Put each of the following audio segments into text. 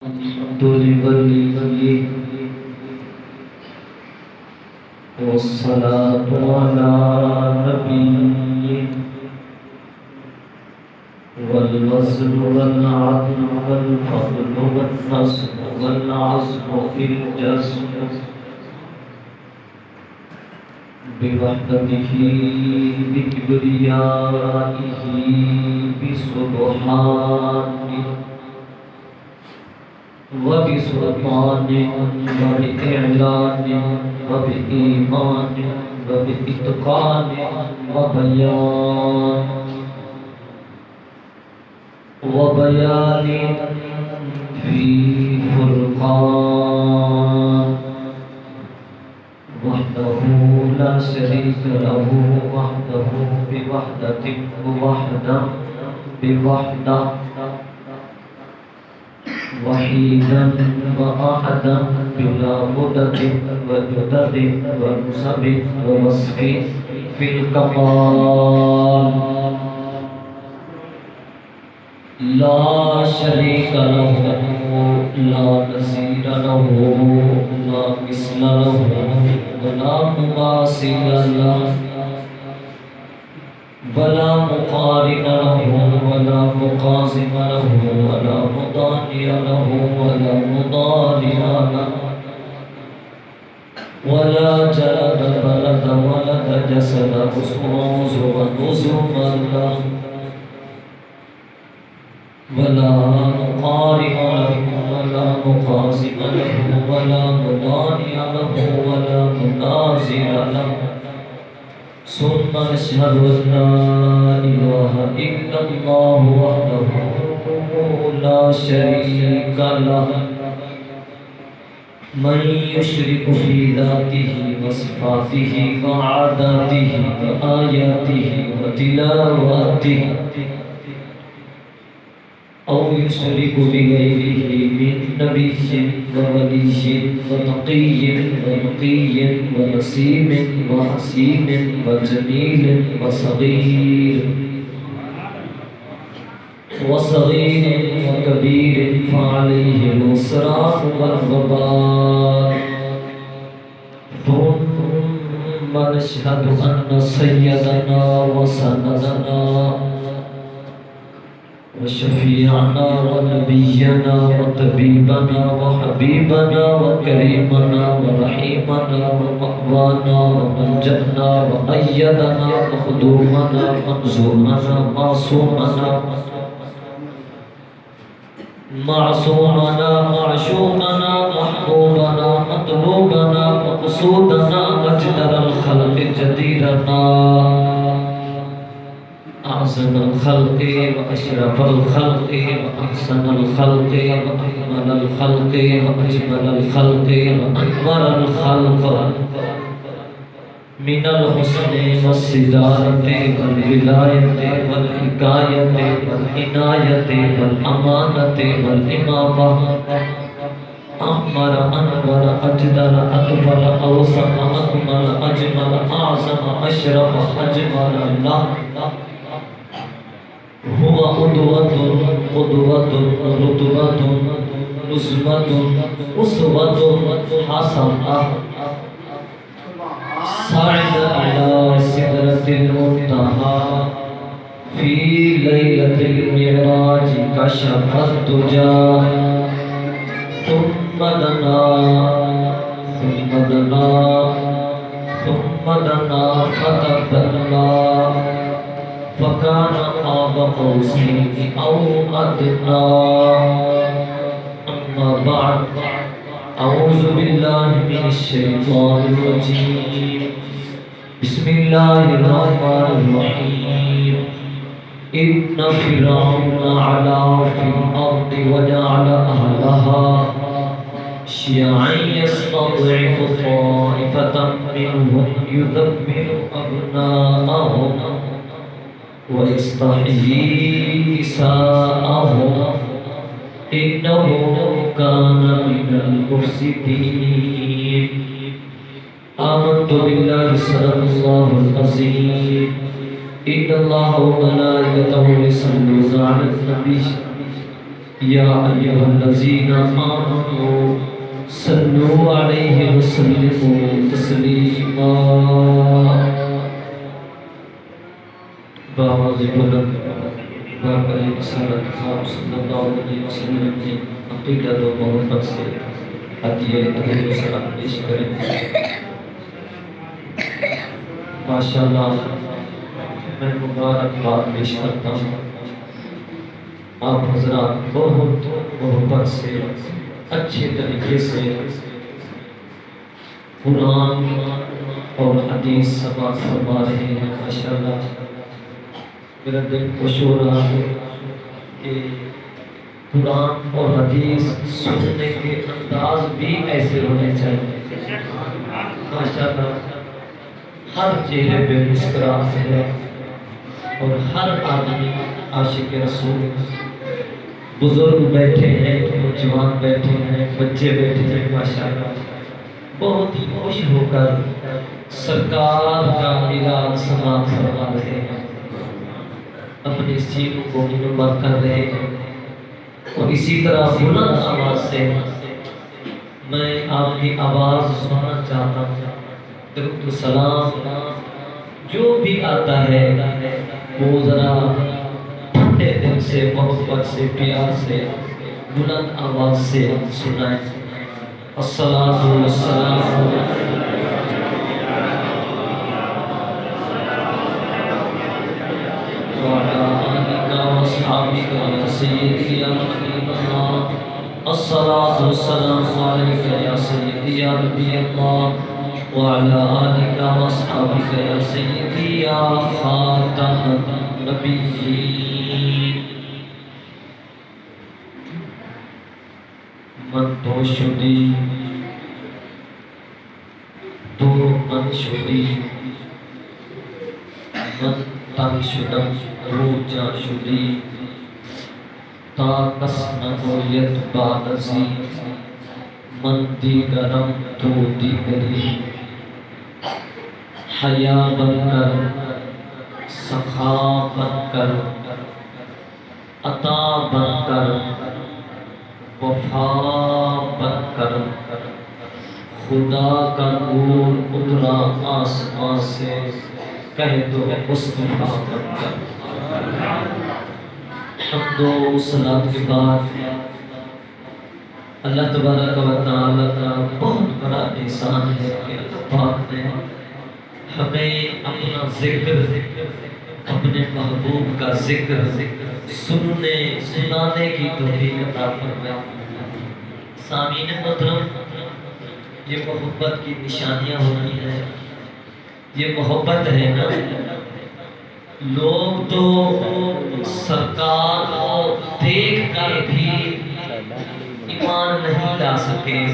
الحمد لله والصلاة على نبيه والوزن والعدل والفضل والنصر والعزم في الجسم بوحدته بكبريائه بسبحانه وبسلطانه وبإعلانه وبإيمانه وبإتقانه وبيان في فرقان وحده لا شريك له وحده بوحدة وحده بوحده وحيدا وأحدا بلا مدد وجدد ونسب ووصف في الكمال لا شريك له لا نظير له لا مثل له ولا مماثل له ولا مقارن له ولا مقاسم له ولا مضاني له ولا مضارع له ولا جلد بلد ولد جسد أسواز ونظم له ولا مقارن له ولا مقاسم له ولا مضاني له ولا منازع له ثم نشهد أن لا إله إلا الله وحده لا شريك له من يشرك في ذاته وصفاته وعاداته وآياته وتلاواته أو يشرك بغيره من نبي وولي وتقي ونقي ونسيم وحسين وجميل وصغير وكبير فعليه الإسراف والوبال ثم نشهد أن سيدنا وسندنا وشفيعنا ونبينا وطبيبنا وحبيبنا وكريمنا ورحيمنا ومأوانا وملجأنا وأيدنا وخدومنا ومنزومنا معصومنا معشومنا محبوبنا مطلوبنا مقصودنا أجدر الخلق جديرنا أعظم الخلق وأشرف الخلق وأحسن الخلق وأكمل الخلق وأجمل الخلق وأنور الخلق من الحسن والصدارة والولاية والحكاية والعناية والأمانة والإمامة أحمر أنور أجدر أكبر أوسع أكمل أجمل أعظم أشرف أجمل الله هو قدوة قدوة رتبة نسبة أسوة حسنة صعد إلى سدرة المنتهى في ليلة المعراج كشف الدجى ثم دنا ثم دنا ثم دنا فتدلى فكان قاب قوسين أو أدنى أما بعد أعوذ بالله من الشيطان الرجيم بسم الله الرحمن الرحيم إن فرعون علا في الأرض وجعل أهلها شيعا يستضعف طائفة منهم يذبح أبناءهم ويستحيي نساءهم إنه كان من المفسدين آمنت بالله صدق الله العظيم إن الله وملائكته يصلون على النبي یا ایھا الذین آمنوا صلوا علیہ وسلموا تسلیما باوز بلند باقی رسالت خام صلی اللہ علیہ وسلم کی عقیدت و محبت سے عطیہ درود و سلام پیش کریں۔ ماشاءاللہ میں مبارکباد پیش کرتا ہوں، آپ حضرات بہت محبت سے اچھے طریقے سے قرآن اور حدیث سماعت فرما رہے ہیں۔ ماشاءاللہ میرا دل خوش ہو رہا ہے کہ قرآن اور حدیث سننے کے انداز بھی ایسے ہونے چاہیے۔ ماشاءاللہ ہر چہرے پہ مسکراہٹ ہے اور ہر آدمی عاشق رسول، بزرگ بیٹھے ہیں، نوجوان بیٹھے ہیں، بچے بیٹھے ہیں، ماشاءاللہ بہت ہی خوش ہو کر سرکار کا میلاد سماعت فرما رہے ہیں، اپنے سینوں کو منور کر رہے ہیں۔ اور اسی طرح بلند آواز سے میں آپ کی آواز سننا چاہتا ہوں۔ درود و سلام جو بھی آتا ہے وہ ذرا ٹھنڈے دل سے، محبت سے، پیار سے، بلند آواز سے سنائیں۔ الصلاۃ والسلام وعلی آلک واصحابک یا سیدی یا حبیب اللہ، الصلاۃ والسلام علیک یا سیدی یا نبی اللہ، وعلى آلك وأصحابك يا سيدي يا خاتم النبيين۔ من تو شدی تو من شدی، من تن شدم رو جا شدی، تا کس نگوید بعد ازی، من دیگرم تو دیگری، حیا بن کر، سخا بن کر، عطا بن کر، وفا بن کر، خدا کا نور اترا آسمان سے، کہہ دو مصطفیٰ بن کر۔ حمد و صلاۃ کے بعد اللہ تبارک و تعالیٰ کا بہت بڑا احسان ہے کہ اللہ پاک نے ہمیں اپنا ذکر، اپنے محبوب کا ذکر سننے سنانے کی توفیق عطا فرمائی۔ سامعین محترم، یہ محبت کی نشانیاں ہوتی ہیں، یہ محبت ہے نا۔ لوگ تو سرکار کو دیکھ کر بھی ایمان نہیں لا سکے،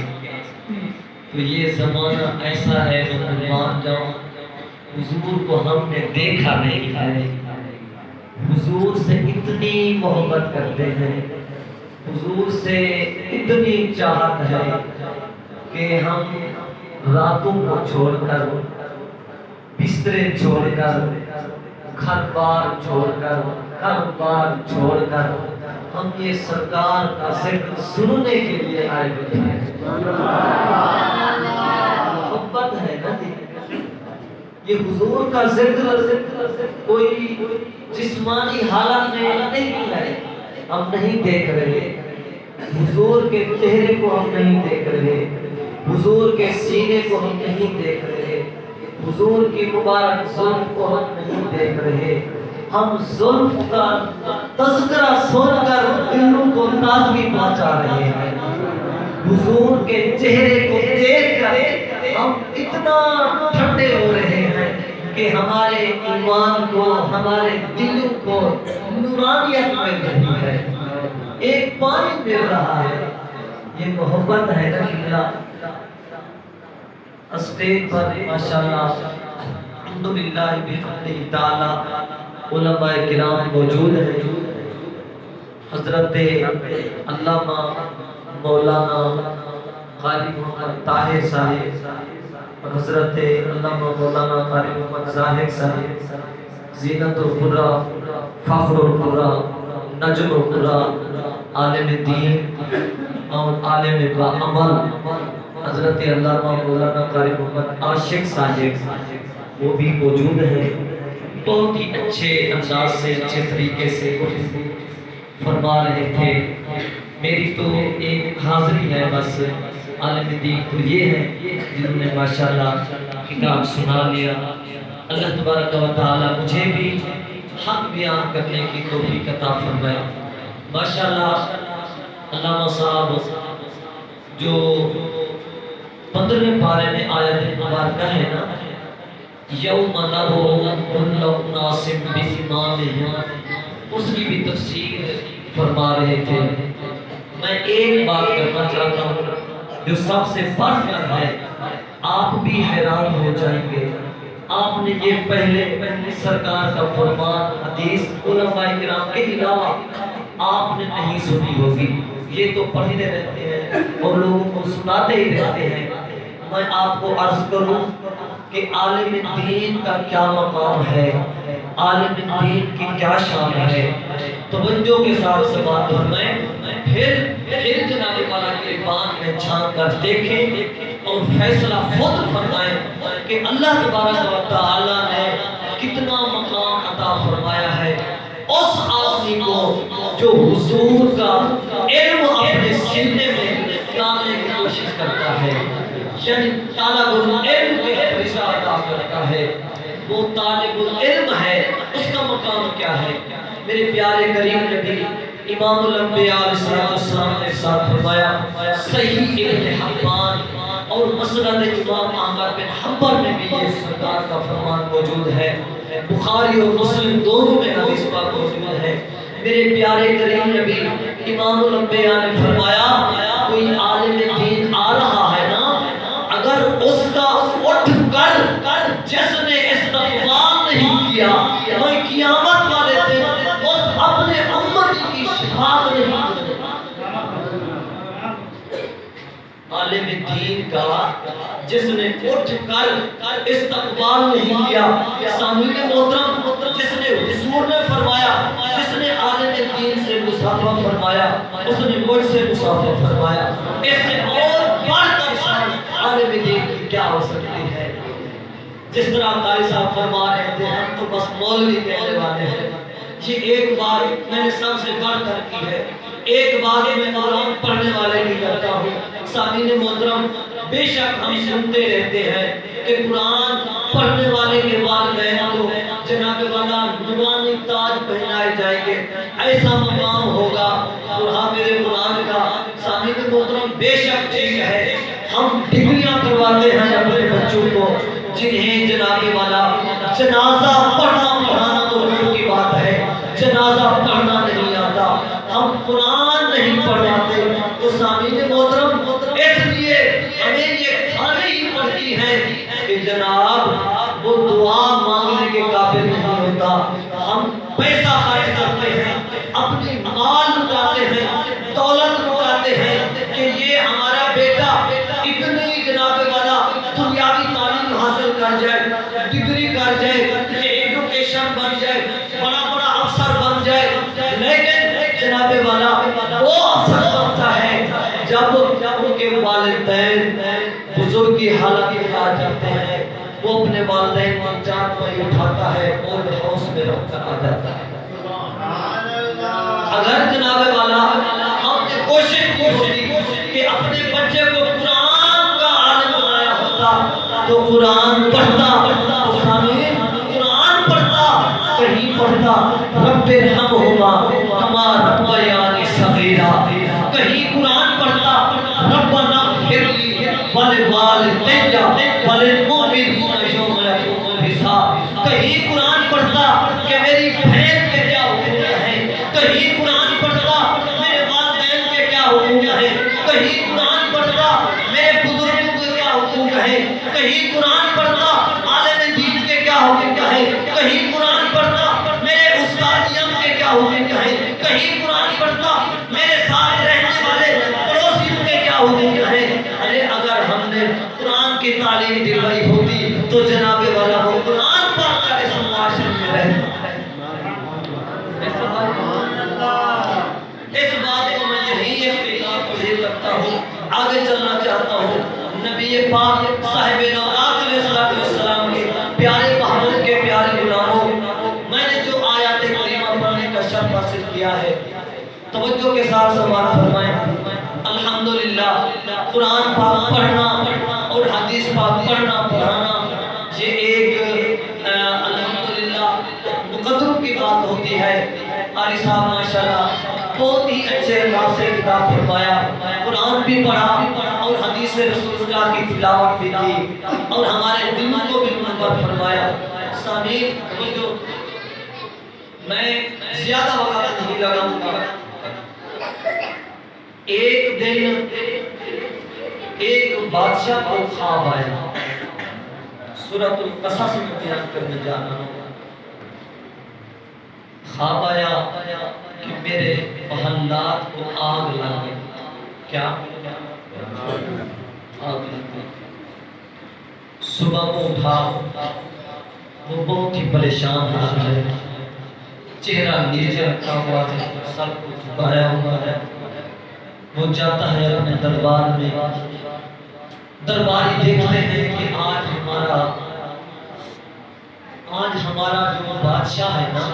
تو یہ زمانہ ایسا ہے کہ مان جاؤ حضور کو ہم نے دیکھا نہیں ہے، حضور سے اتنی محبت کرتے ہیں، حضور سے اتنی چاہت ہے کہ ہم راتوں کو چھوڑ کر، بسترے چھوڑ کر، گھر بار چھوڑ کر، کاروبار چھوڑ کر ہم یہ سرکار کا ذکر سننے کے لیے آئے ہوئے ہیں۔ محبت ہے نا، یہ حضور کا ذکر کوئی جسمانی حالت میں نہیں ہے، ہم نہیں دیکھ رہے، حضور کے چہرے کو ہم نہیں دیکھ رہے، حضور کے سینے کو ہم نہیں دیکھ رہے، حضور کی مبارک زلف کو ہم نہیں دیکھ رہے، ہم زلف کا تذکرہ سن کر دلوں کو تازگی پہنچا رہے ہیں، حضور کے چہرے کو دیکھ کر ہم اتنا ٹھنڈے ہو رہے ہیں کہ ہمارے ایمان کو، ہمارے دلوں کو نورانیت مل رہی ہے، ایک پانی مل رہا ہے۔ یہ محبت ہے نا کہ اسٹیج پر ماشاءاللہ الحمدللہ بحمدہ تعالی علماء کرام موجود ہیں۔ حضرت علامہ مولانا قاری محمد طاہر صاحب اور حضرت علامہ مولانا قاری محمد ظاہر صاحب، زینت القرآن، فخر القرآن، نجم القرآن، عالم دین اور عالم با عمل حضرت علامہ مولانا قاری محمد عاشق صاحب وہ بھی موجود ہیں. بہت ہی اچھے انداز سے اچھے طریقے سے فرما رہے تھے. میری تو ایک حاضری ہے بس. عالم دین تو یہ ہے جنہوں نے ماشاءاللہ کتاب سنا لیا. اللہ تبارک و تعالی مجھے بھی حق بیان کرنے کی توفیق عطا فرمائے. ماشاءاللہ علامہ صاحب جو 15ویں پارے میں آیت مبارکہ ہے نا، یوم ندعو کل اناس بإمامہم، اس کی بھی تفسیر فرما رہے تھے. میں ایک بات کرنا چاہتا ہوں جو سب سے بڑھ کر ہے، آپ بھی حیران ہو جائیں گے. آپ نے یہ پہلے سرکار کا فرمان حدیث علماء کرام کے علاوہ آپ نے نہیں سنی ہوگی. یہ تو پڑھتے رہتے ہیں اور لوگوں کو سناتے ہی رہتے ہیں. میں آپ کو عرض کروں کہ عالم دین کا کیا مقام ہے، عالم دین کی کیا شان ہے. توجہ کے ساتھ سے بات فرمائیں، پھر جناب والا کے بان میں جھانک کر دیکھیں اور فیصلہ خود فرمائیں کہ اللہ تبارک و تعالی نے کتنا مقام عطا فرمایا ہے اس آدمی کو جو حضور کا علم اپنے سینے میں لانے کی کوشش کرتا ہے، یعنی طالب العلم کے حصہ عطا کرتا ہے. وہ طالب العلم ہے، اس کا مقام کیا ہے؟ میرے پیارے کریم نبی امام الانبیاء علیہ السلام نے ارشاد فرمایا، صحیح ابن حبان اور مسند امام احمد بن حنبل میں بھی یہ سرکار کا فرمان موجود ہے. بخاری اور مسلم دونوں میں حدیث پاک موجود ہے. میرے پیارے کریم نبی امام الانبیاء نے فرمایا، کوئی عالم دین آ رہا ہے نا، اگر اس کا اٹھ کر جس نے استقبال نہیں کیا، میں قیامت والے دن اس اپنے امت کی شفاعت نہیں کروں. عالم دین کا جس نے اٹھ کر استقبال نہیں کیا، سامعین محترم، جس نے حضور نے فرمایا، جس نے عالم دین سے مصافحہ فرمایا، اس نے مجھ سے مصافحہ فرمایا. اس سے اور بڑھ کر شان عالم دین کی کیا ہو سکتی ہے؟ جس طرح قاری صاحب فرما رہے تھے، ہم تو بس مولوی کہنے والے ہیں. یہ ایک بات میں نے سب سے بڑھ کر کی ہے. ایک بات میں قرآن پڑھنے والے کی کرتا ہوں. سامعین محترم، بے شک ہم سنتے رہتے ہیں کہ قرآن پڑھنے والے کے والدین کو جناب والا نورانی تاج پہنائے جائیں گے، ایسا مقام ہوگا قرآن میرے قرآن کا. سامعین محترم، بے شک ٹھیک ہے ہم ڈگریاں کرواتے ہیں اپنے بچوں کو، جنہیں جناب والا جنازہ پڑھانا تو دور کی بات ہے، جنازہ پڑھنا نہیں آتا، ہم قرآن نہیں پڑھاتے. تو سامعین محترم، اس لیے ہمیں یہ کھانے ہی پڑتی ہے کہ جناب وہ دعا مانگنے کے قابل نہیں ہوتا. ہم پیسہ خرچ کرتے ہیں، اپنی مال لٹاتے ہیں، دولت لٹاتے ہیں کہ یہ ہمارا بیٹا اتنی جناب والا دنیاوی تعلیم حاصل کر جائے، ڈگری کر جائے، ایجوکیشن بن جائے، بڑا بڑا افسر بن جائے. لیکن جناب والا وہ افسر بنتا ہے جب ان کے والدین بزرگ کی حالت میں آ جاتے ہیں. وہ اپنے والدین کو جان پر اٹھاتا ہے اور ہاؤس میں رکھ کر آ جاتا ہے. اگر جناب والا ہم نے کوشش کی ہوتی کہ اپنے بچے کو قرآن کا عالم بنایا ہوتا تو قرآن پڑھتا، قرآن پڑھتا، کہیں پڑھتا رب ارحمہما کما ربیانی صغیرا، کہیں قرآن پڑھتا ربنا اغفر لی ولوالدی وللمؤمنین یوم یقوم الحساب، کہیں قرآن پڑھتا کہ میری بہن کے کیا حقوق ہیں، کہیں قرآن پڑھتا میرے والدین کے کیا حقوق ہیں، کہیں قرآن پڑھتا میرے بزرگوں کے کیا حقوق ہیں، کہیں قرآن پڑھتا عالم دین کے کیا حقوق ہیں، کہیں قرآن پڑھتا میرے استادیوں کے کیا حقوق ہیں، کہیں قرآن پڑھتا میرے ساتھ رہنے والے پڑوسیوں کے کیا حقوق ہیں. ارے اگر ہم نے قرآن کی تعلیم دلوائی ہوتی تو جناب والا وہ قرآن پڑھ کر اس معاشرے میں رہتا. اس بات کو آگے چلنا چاہتا ہوں نبی پاک صاحب نوعات علیہ السلام کے پیارے محبوب کے پیارے غلاموں، میں نے جو آیات کریمہ پڑھنے کا شرف حاصل کیا ہے، توجہ کے ساتھ سماعت فرمائیں۔ الحمدللہ قرآن پاک پڑھنا اور حدیث پاک پڑھنا پڑھانا یہ ایک الحمدللہ مقدروں کی بات ہوتی ہے۔ قاری صاحب ماشاءاللہ بہت ہی اچھے انداز سے کتاب فرمایا، قرآن بھی پڑھا اور حدیث رسول اللہ کی تلاوت بھی کی اور ہمارے دلوں کو بھی منور فرمایا۔ سامعین توجہ، میں زیادہ وقت نہیں لگاؤں گا۔ ایک دن ایک بادشاہ کو خواب آیا، سورۃ القصص میں بیان کرنے جا رہا ہوں۔ خواب آیا کہ میرے محلات کو آگ لگ گئی۔ کیا آگ لگ گئی۔ صبح کو اٹھا، وہ بہت ہی پریشان ہے، چہرہ نیچے رکھا ہوا ہے، سب کچھ جھکایا ہوا ہے۔ وہ جاتا ہے اپنے دربار میں، درباری دیکھتے ہیں کہ آج ہمارا جو بادشاہ ہے نا،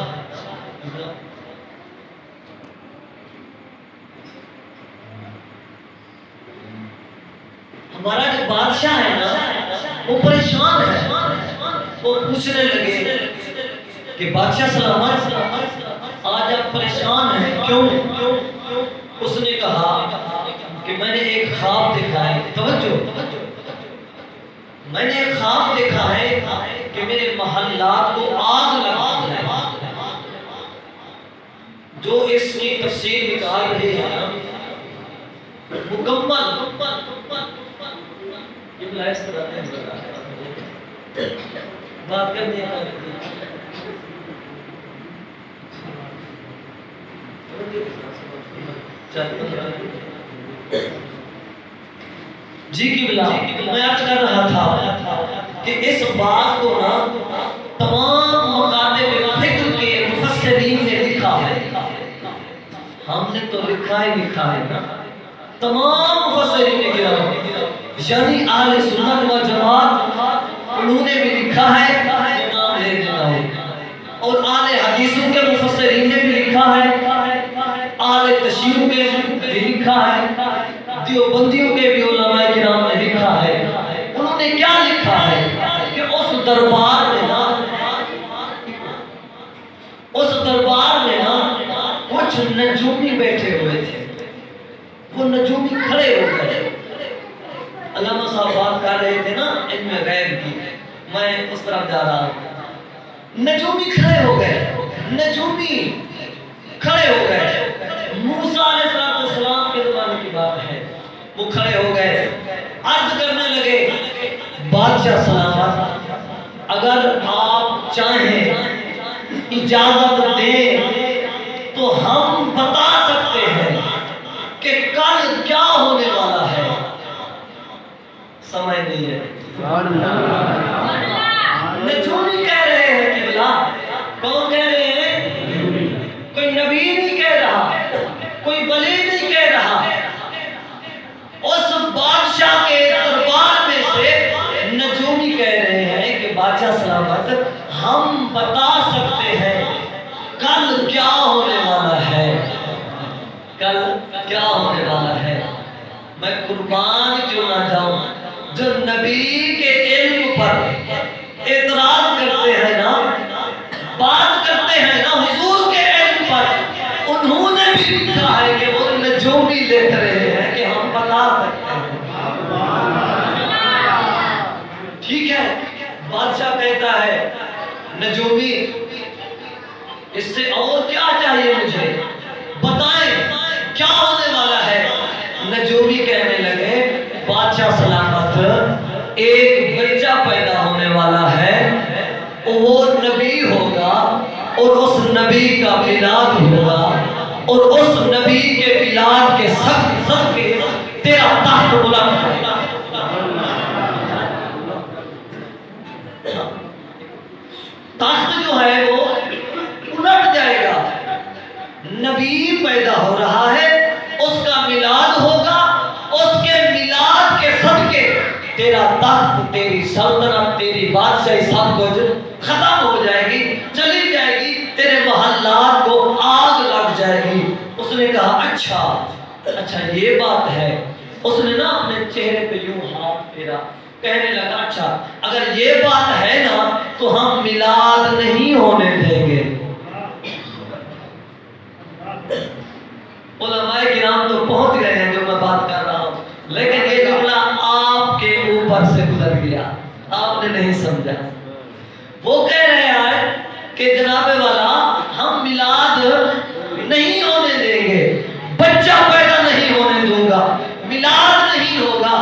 ہمارا جو بادشاہ ہے نا وہ پریشان ہے۔ وہ پوچھنے لگے کہ بادشاہ سلامت، آج آپ پریشان ہیں کیوں؟ اس نے کہا کہ میں نے ایک خواب دیکھا ہے، توجہ، میں نے ایک خواب دیکھا ہے کہ میرے محلات کو آگ لگا ہے۔ جو اس کی تفسیر نکال رہے ہیں مکمل بات کرنے جی قبلہ، میں عرض کر رہا تھا کہ اس بات کو نا تمام مکاتب فکر کے مفسرین نے لکھا ہے۔ ہم نے تو لکھا ہے نا، تمام مفسرین نے کیا، یعنی اہل سنت و جماعت انہوں نے بھی لکھا ہے نام لے دیتا ہے، اور اہل حدیثوں کے مفسرین نے بھی لکھا ہے، اہل تشیع کے بھی لکھا ہے، دیوبندیوں کے بھی علماء کرام نے لکھا ہے۔ انہوں نے کیا لکھا ہے کہ اس دربار میں نا کچھ نجومی بیٹھے ہوئے تھے، وہ نجومی کھڑے ہو گئے۔ علامہ صاحب بات کر رہے تھے نا علم غیب کی، میں اس طرف جا رہا ہوں۔ نجومی کھڑے ہو گئے، موسیٰ علیہ السلام کے زمانے کی بات ہے، وہ کھڑے ہو گئے، عرض کرنے لگے بادشاہ سلامت، اگر آپ چاہیں اجازت دیں تو ہم بتا سکتے ہیں کہ کل کیا ہونے والا ہے۔ سمجھ نہیں ہے، نجومی کہہ رہے ہیں قبلہ، کون کہہ رہے ہیں؟ کوئی نبی نہیں کہہ رہا، کوئی ولی نہیں کہہ رہا، اس بادشاہ کے دربار میں سے نجومی کہہ رہے ہیں کہ بادشاہ سلامت، ہم بتا سکتے ہیں کل کیا ہونے والا ہے، کل کیا ہونے والا ہے۔ میں قربان کیوں نہ جاؤں، جو نبی کے علم پر اعتراض کرتے ہیں نا، بات کرتے ہیں نا حضور کے علم پر، انہوں نے بھی لکھا ہے کہ وہ نجومی دیکھ رہے ہیں کہ ہم بتا سکتے ہیں۔ ٹھیک ہے، بادشاہ کہتا ہے نجومی، اس سے اور کیا چاہیے مجھے، بتائیں کیا ہونے والا ہے۔ نجومی کہنے لگے بادشاہ سلامت، ایک بچہ پیدا ہونے والا ہے، وہ نبی ہوگا اور اس نبی کا میلاد ہوگا، اور اس نبی کے میلاد کے سب کے تیرا تخت بلند ہوگا۔ تخت جو ہے وہ الٹ جائے گا، نبی پیدا ہو رہا ہے، اس کا میلاد ہوگا، اس کے تیرا تخت، تیری سلطنت، تیری بادشاہی سب کچھ ختم ہو جائے گی، چلی جائے گی، تیرے محلات کو آگ لگ جائے گی۔ اس نے کہا اچھا یہ بات ہے۔ اس نے نا اپنے چہرے پہ یوں ہاتھ پھیرا، کہنے لگا اچھا اگر یہ بات ہے نا تو ہم میلاد نہیں ہونے دیں گے۔ علماء کرام تو پہنچ گئے ہیں جو میں بات کر رہا ہوں، لیکن یہ جملہ آپ کے اوپر سے گزر گیا، آپ نے نہیں سمجھا۔ وہ کہہ رہے ہیں کہ جناب والا ہم میلاد نہیں ہونے دیں گے، بچہ پیدا نہیں ہونے دوں گا، میلاد نہیں ہوگا۔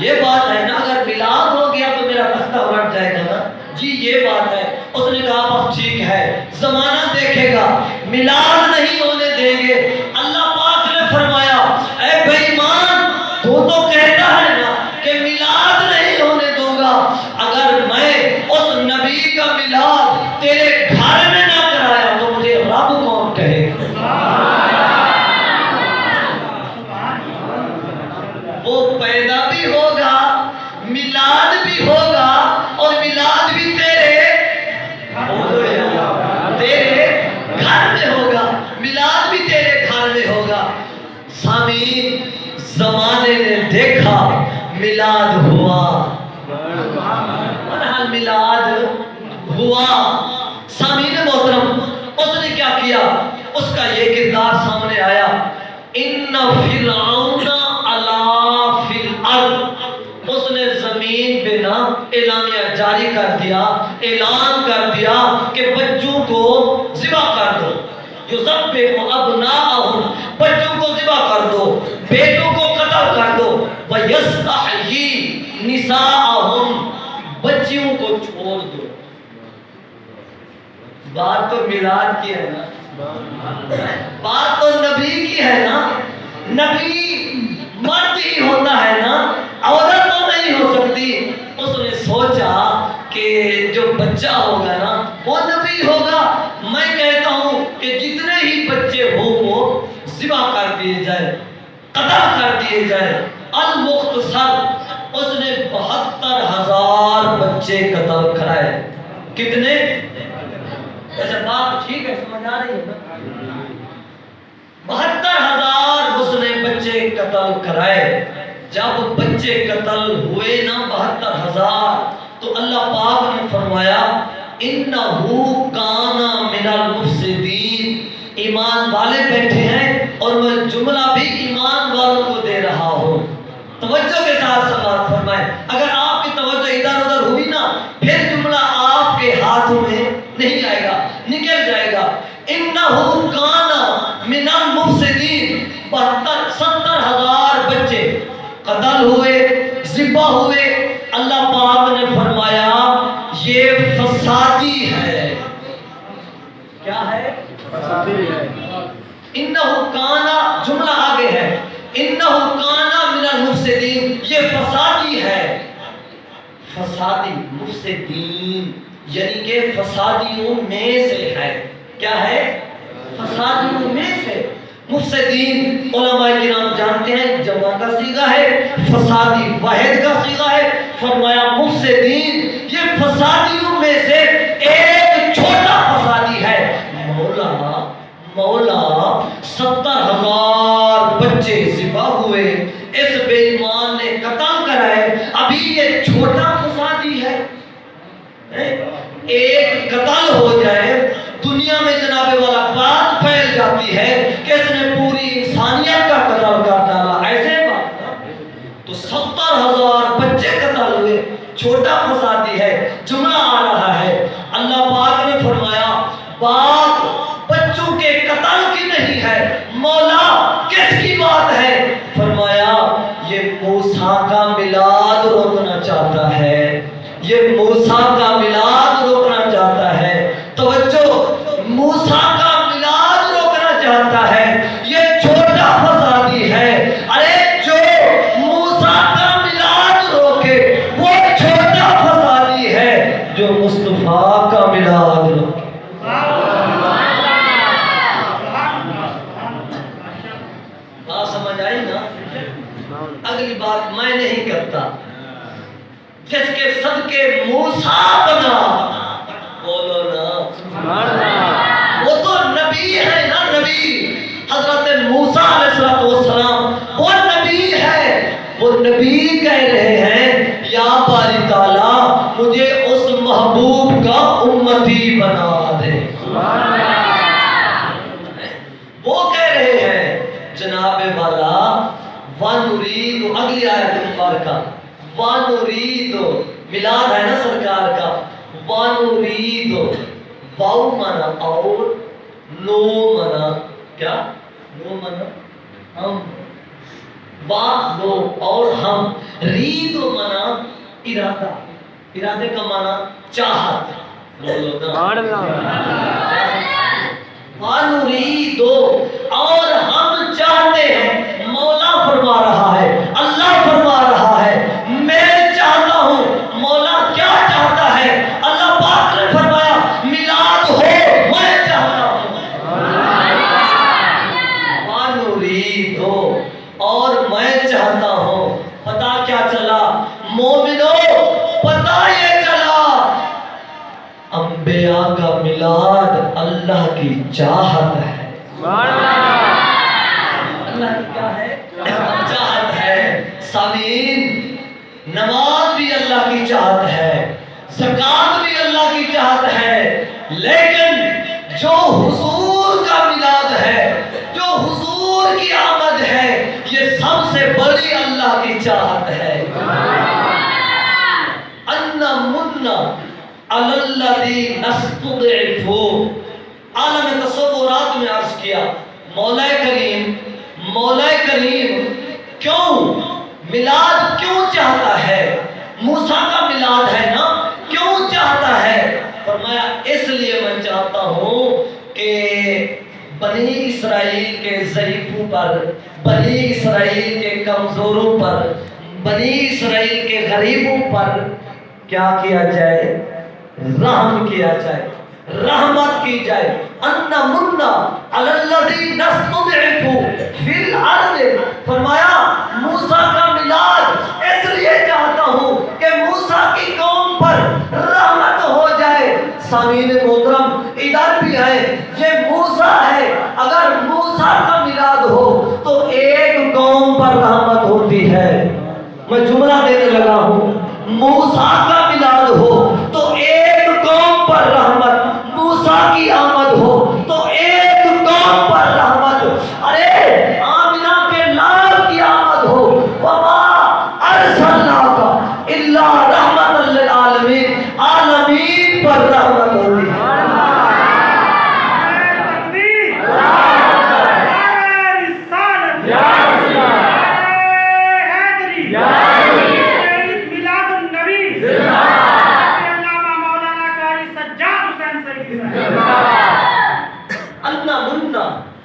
یہ بات ہے نا، اگر میلاد ہو گیا تو میرا تختہ الٹ جائے گا نا، جی یہ بات ہے۔ اس نے کہا بس ٹھیک ہے، زمانہ دیکھے گا، میلاد نہیں ہونے دیں گے۔ اللہ پاک نے فرمایا اے بے ایمان، تو کہتا ہے نا کہ میلاد نہیں ہونے دوں گا، اگر میں اس نبی کا میلاد تیرے گھر میں نہ کرایا تو مجھے رب کون کہے گا؟ وہ پیدا بھی ہوگا، میلاد بھی ہوگا، اور میلاد بھی تیرے گھر میں ہوگا، میلاد بھی تیرے گھر میں ہوگا۔ سامعین، زمانے نے دیکھا میلاد ہوا، بہرحال میلاد ہوا۔ سامعین محترم، اس نے کیا کیا؟ اس کا یہ کردار سامنے آیا، ان فرعون علا فی الارض۔ اس نے زمین پہ نا اعلامیہ جاری کر دیا، اعلان کر دیا کہ بچوں کو ذبح کر دو، یذبح ابناءہم، بچوں کو ذبح کر دو، بیٹوں کو قتل کر دو، ویستحیی نساءہم، بچیوں کو چھوڑ دو۔ بات تو میلاد کی ہے نا، بات تو نبی کی ہے نا، نبی مرد ہی ہوتا ہے نا، عورت تو نہیں ہو سکتی۔ اس نے سوچا کہ جو بچہ ہوگا نا وہ نبی ہوگا۔ میں کہتا ہوں کہ جتنے ہی بچے ہوں وہ ذبح کر دیے جائے، قتل کر دیے جائے۔ المختصر، اس نے 72,000 بچے قتل کرائے۔ کتنے؟ اچھا بات ٹھیک ہے، سمجھ آ رہی ہے نا؟ 72,000 اس نے بچے قتل کرائے۔ جب بچے قتل ہوئے نا 72,000، تو اللہ پاک نے فرمایا انہو کان من المفسدین۔ ایمان والے بیٹھے ہیں اور میں جملہ بھی ایمان والوں کو دے رہا ہوں، توجہ کے ساتھ سماعت فرمائیں۔ اگر آپ کی توجہ ادھر ادھر ہوئی نا، پھر جملہ آپ کے ہاتھوں میں نہیں آئے گا، نکل جائے گا۔ انہو کان من المفسدین، 70,000 بچے قتل ہوئے، ذبح ہوئے۔ اللہ پاک نے فرمایا یہ فسادی ہے۔ کیا ہے؟ فسادی ہے۔ انہو کانا، جملہ آگے ہے، انہو کانا من المفسدین، یہ فسادی ہے۔ فسادی، مفسدین یعنی کہ فسادیوں میں سے ہے۔ کیا ہے؟ فسادیوں میں سے۔ مفسدین علماء کرام جانتے ہیں جمع کا صیغہ ہے، فسادی واحد کا صیغہ ہے۔ فرمایا مفسدین، یہ فسادیوں میں سے ایک چھوٹا فسادی ہے۔ مولا 70,000 بچے ذبح ہوئے، اس بے ایمان نے قتل کرائے، ابھی یہ چھوٹا فسادی ہے؟ ایک قتل ہو جائے دنیا میں جناب والا بات پھیل جاتی ہے کہ اس نے پوری انسانیت کا قتل کر ڈالا، ایسے بات۔ تو 70,000 بچے قتل ہوئے، چھوٹا فسادی ہے۔ جملہ آ رہا ہے، اللہ پاک نے فرمایا بات بچوں کے قتل کی نہیں ہے، مولا کس کی بات ہے؟ فرمایا یہ موسیٰ کا میلاد روکنا چاہتا ہے، یہ موسیٰ کا میلاد روکنا چاہتا ہے۔ توجہ، موسیٰ کا میلاد روکنا چاہتا ہے، یہ چھوٹا فسادی ہے۔ ارے جو موسیٰ کا میلاد روکے وہ چھوٹا فسادی ہے، جو مصطفیٰ کا میلاد روکے۔ بات سمجھ آئی نا؟ اگلی بات میں نہیں کرتا، جس کے صدقے موسیٰ بنا، بولو نا، وہ تو نبی ہے نا، نبی حضرت موسیٰ علیہ السلام وہ نبی ہے، وہ نبی کہہ رہے ہیں یا باری تعالیٰ مجھے اس محبوب کا امتی بنا دے۔ وہ کہہ رہے ہیں جناب والا وَنُرِيدُ، اگلی آیت مبارکہ وَنُرِيدُ، میلاد ہے نا سرکار کا، وَنُرِيدُ، واو مانا اور، نو مانا کیا؟ نو مانا ہم، با دو اور ہم، رید مانا ارادہ، ارادے کا مانا چاہت، بولو نا، وَنُرِيدُ، اور ہم چاہتے ہیں، مولا فرما رہا ہے، اللہ فرما رہا ہے میں چاہتا ہوں۔ مولا کیا چاہتا ہے؟ اللہ پاک نے فرمایا میلاد ہو، میں چاہتا ہوں۔ وَنُرِيدُ، اور میں چاہتا ہوں۔ پتا کیا چلا مومنو؟ پتا یہ چلا انبیاء کا میلاد اللہ کی چاہت ہے۔ اللہ کی کیا ہے؟ چاہت ہے۔ سامعین، نماز بھی اللہ کی چاہت ہے، زکوٰۃ بھی اللہ کی چاہت ہے، لیکن جو حضور کا میلاد ہے، جو حضور کی آمد ہے، یہ سب سے بڑی اللہ کی چاہت ہے۔ اَنَّ مُنَّ عَلَى الَّذِي نَسْتُضْعِفُ، عالم تصورات میں عرض کیا مولا کریم کیوں میلاد کیوں چاہتا ہے؟ موسیٰ کا میلاد ہے نا، کیوں چاہتا ہے؟ فرمایا اس لیے میں چاہتا ہوں کہ بنی اسرائیل کے ضعیفوں پر، بنی اسرائیل کے کمزوروں پر، بنی اسرائیل کے غریبوں پر کیا کیا جائے؟ رحم کیا جائے، رحمت کی جائے۔ اَنَّ مُنَّ عَلَى الَّذِي نَسْتُضْعِفُ فِي الْأَرْضِ، فرمایا موسیٰ کا میلاد اس لیے چاہتا ہوں کہ موسیٰ کی قوم پر رحمت ہو جائے۔ سامعین محترم ادھر بھی ہے، یہ موسیٰ ہے، اگر موسیٰ کا میلاد ہو تو ایک قوم پر رحمت ہوتی ہے۔ میں جملہ دینے لگا ہوں، موسیٰ کا میلاد ہو تو ایک قوم پر رحمت، موسیٰ کی آمد ہو تو ایک قوم پر رحمت، ارے آمنہ کے لال کی آمد ہو، وَمَا أَرْسَلْنَاكَ إِلَّا رَحْمَةً لِلْعَالَمِينَ، عالمین پر رحمت ہوتی ہے۔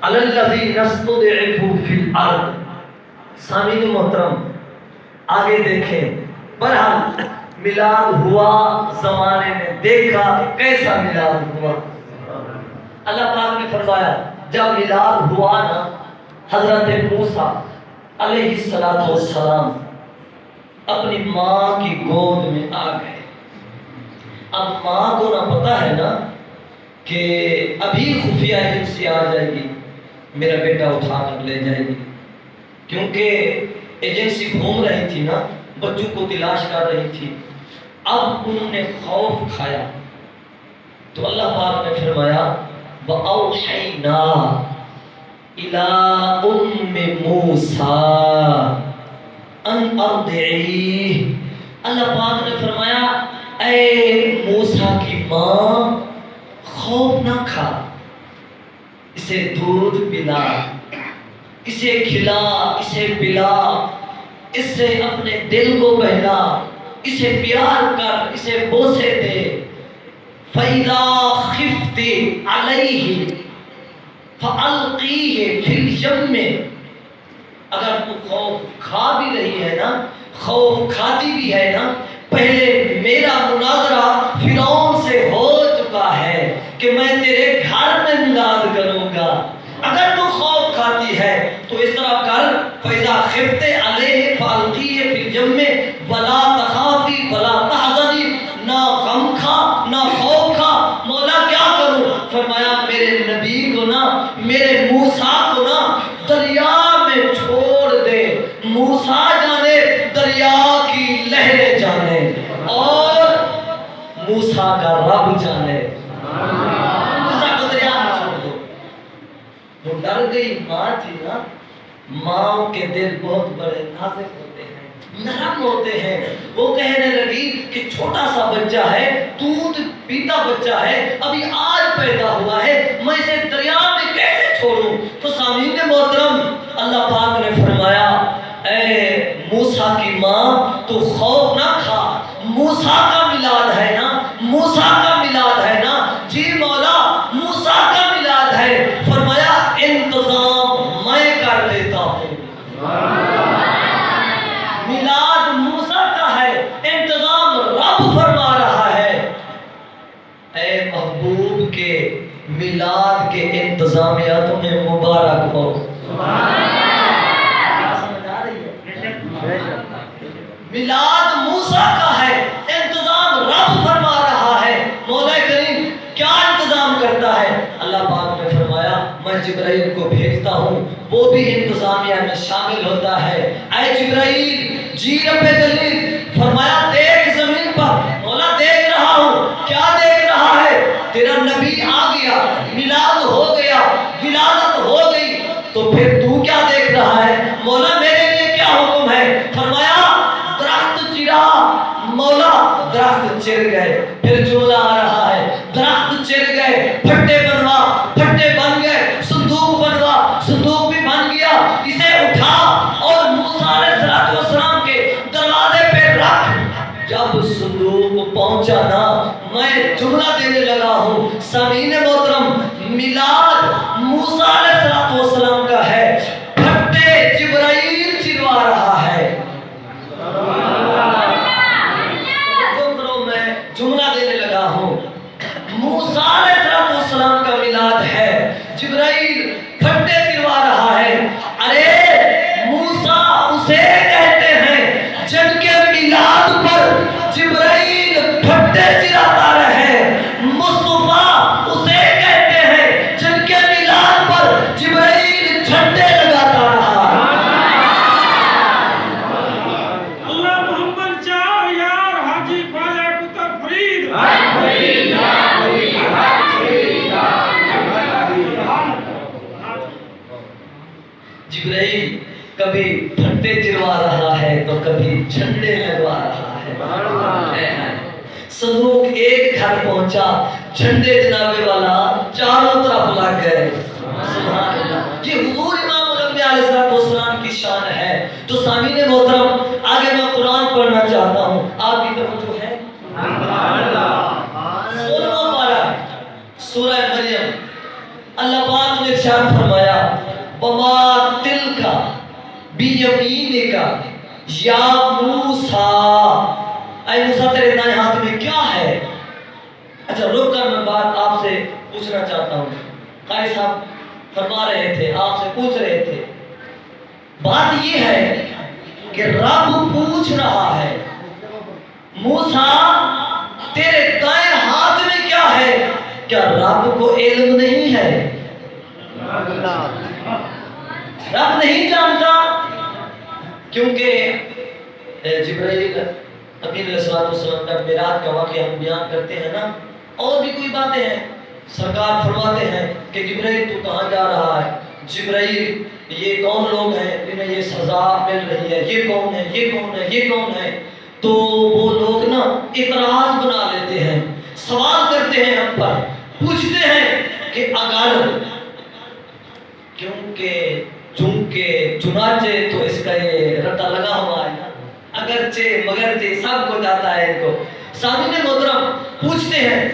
عَلَى الَّذِي نَسْتُضْعِفُ فِي الْأَرْضِ، سامعین محترم آگے دیکھیں، بہرحال میلاد ہوا، زمانے میں دیکھا کیسا میلاد ہوا۔ اللہ پاک نے فرمایا جب میلاد ہوا نا، حضرت موسیٰ علیہ السلام اپنی ماں کی گود میں آ گئے۔ اب ماں کو نہ پتا ہے نا کہ ابھی خفیہ ایجنسی آ جائے گی، میرا بیٹا اٹھا کر لے جائے گی، کیونکہ ایجنسی گھوم رہی تھی نا، بچوں کو تلاش کر رہی تھی۔ اب انہوں نے خوف کھایا تو اللہ پاک نے فرمایا وَأَوْحَيْنَا إِلَىٰ أُمِّ مُوسَىٰ أَنْ أَرْضِعِيهِ، اللہ پاک نے فرمایا اے موسیٰ کی ماں خوف نہ کھا، اسے دودھ پلا، اسے کھلا، اسے پلا، اس سے اپنے دل کو بہلا، اسے پیار کر، اسے بوسے دے۔ فَإِذَا خِفْتِ عَلَيْهِ فَأَلْقِيهِ فِي الْيَمِّ، اگر تو خوف کھا بھی رہی ہے نا، خوف کھاتی بھی ہے نا، پہلے میرا مناظرہ فرعون سے ہو چکا ہے کہ میں تیرے گھر میں میلاد کروں گا۔ اگر تو خوف کھاتی ہے تو اس طرح کر، فَإِذَا خِفْتِ عَلَيْهِ فَأَلْقِيهِ فِي الْيَمِّ وَلَا تَخَافِي وَلَا موسیٰ کا رب جانے۔ موسیٰ کو دریا میں چھوڑ دو۔ وہ ڈر گئی ماں تھی نا، ماں کے دل بہت بڑے نازک ہوتے ہیں، نرم ہوتے ہیں۔ وہ کہنے لگی کہ چھوٹا سا بچہ ہے، دودھ پیتا بچہ ہے، ابھی آج پیدا ہوا ہے، میں اسے دریا میں کیسے چھوڑوں؟ تو سامعین محترم، اللہ پاک نے فرمایا اے موسیٰ کی ماں تو خوف نہ کھا، موسیٰ کا میلاد ہے نا، موسیٰ کا میلاد ہے نا، جی مولا موسیٰ کا میلاد ہے۔ فرمایا انتظام میں کر دیتا ہوں، میلاد موسیٰ کا ہے، انتظام رب فرما رہا ہے۔ اے محبوب کے میلاد کے انتظامیہ تمہیں مبارک ہو۔ میلاد موسیٰ کا ہے، انتظام رب فرما رہا ہے۔ مولا کریم کیا انتظام کرتا ہے؟ اللہ پاک نے فرمایا میں جبرائیل کو بھیجتا ہوں، وہ بھی انتظامیہ میں شامل ہوتا ہے۔ اے جبرائیل جی رب دلیل، فرمایا دیکھ زمین پر۔ مولا دیکھ رہا ہوں۔ کیا دیکھ رہا ہے؟ تیرا نبی آ گیا، میلاد ہو گیا، ولادت ہو گئی، تو پھر تو کیا دیکھ رہا ہے؟ مولا میرے لیے کیا حکم ہے؟ فرمایا درخت چرا۔ مولا درخت چر گئے، پھر جملہ آ رہا ہے درخت چر گئے، پھٹے بنوا، پھٹے بن گئے، صندوق بنوا، صندوق بھی بن گیا، اسے اٹھا اور موسیٰ علیہ السلام کے دروازے پہ رکھ۔ جب صندوق پہنچا نا، میں جملہ دینے لگا ہوں سامعین محترم، میلاد موسیٰ علیہ السلام کا ہے، پھٹے جبرائیل چروا رہا ہے۔ جملہ دینے لگا ہوں، موسیٰ علیہ السلام کا میلاد ہے، جبرائیل پھٹے چروا رہا ہے۔ ارے موسیٰ اسے کہتے ہیں جن کے میلاد پر جبرائیل پھٹے چراتا رہے، مصطفیٰ اسے کہتے ہیں جن کے میلاد پر جبرائیل جھنڈے لگاتا رہا۔ جبرائیل کبھی پھٹے چروا رہا ہے تو کبھی جھنڈے لگوا رہا ہے۔ صندوق ایک گھر پہنچا، جھنڈے جناب والا چاروں طرف لگ گئے۔ سبحان اللہ، یہ حضور امام الانبیاء علیہ السلام کی شان ہے۔ تو سامعین محترم، آگے میں قرآن پڑھنا چاہتا ہوں، آپ کی توجہ ہے؟ 16واں پارہ سورہ مریم، اللہ پاک نے ارشاد فرمایا وَمَا تِلْكَ بِيَمِينِكَ یا موسیٰ، اے موسیٰ تیرے دائیں ہاتھ میں کیا ہے؟ اچھا رک کر میں بات آپ سے پوچھنا چاہتا ہوں۔ قاری صاحب فرما رہے تھے، آپ سے پوچھ رہے تھے، بات یہ ہے کہ رب پوچھ رہا ہے موسیٰ تیرے دائیں ہاتھ میں کیا ہے؟ کیا رب کو علم نہیں ہے؟ رب نہیں جانتا؟ کیونکہ جبرائیل امین علیہ السلام کا معراج کا واقعہ ہم بیان کرتے ہیں نا، اور بھی کوئی باتیں ہیں، سرکار فرماتے ہیں کہ جبرائیل تو کہاں جا رہا ہے؟ جبرائیل یہ کون لوگ ہیں جنہیں یہ سزا مل رہی ہے؟ یہ کون ہے؟ یہ کون ہے؟ یہ کون ہے؟ تو وہ لوگ نا اعتراض بنا لیتے ہیں، سوال کرتے ہیں ہم پر، پوچھتے ہیں کہ اگر، کیونکہ چونکہ چنانچہ تو اس کا یہ رٹا لگا ہوا ہے نا، اگرچہ مگرچہ سب کو جاتا ہے ان کو۔ سامعین محترم پوچھتے ہیں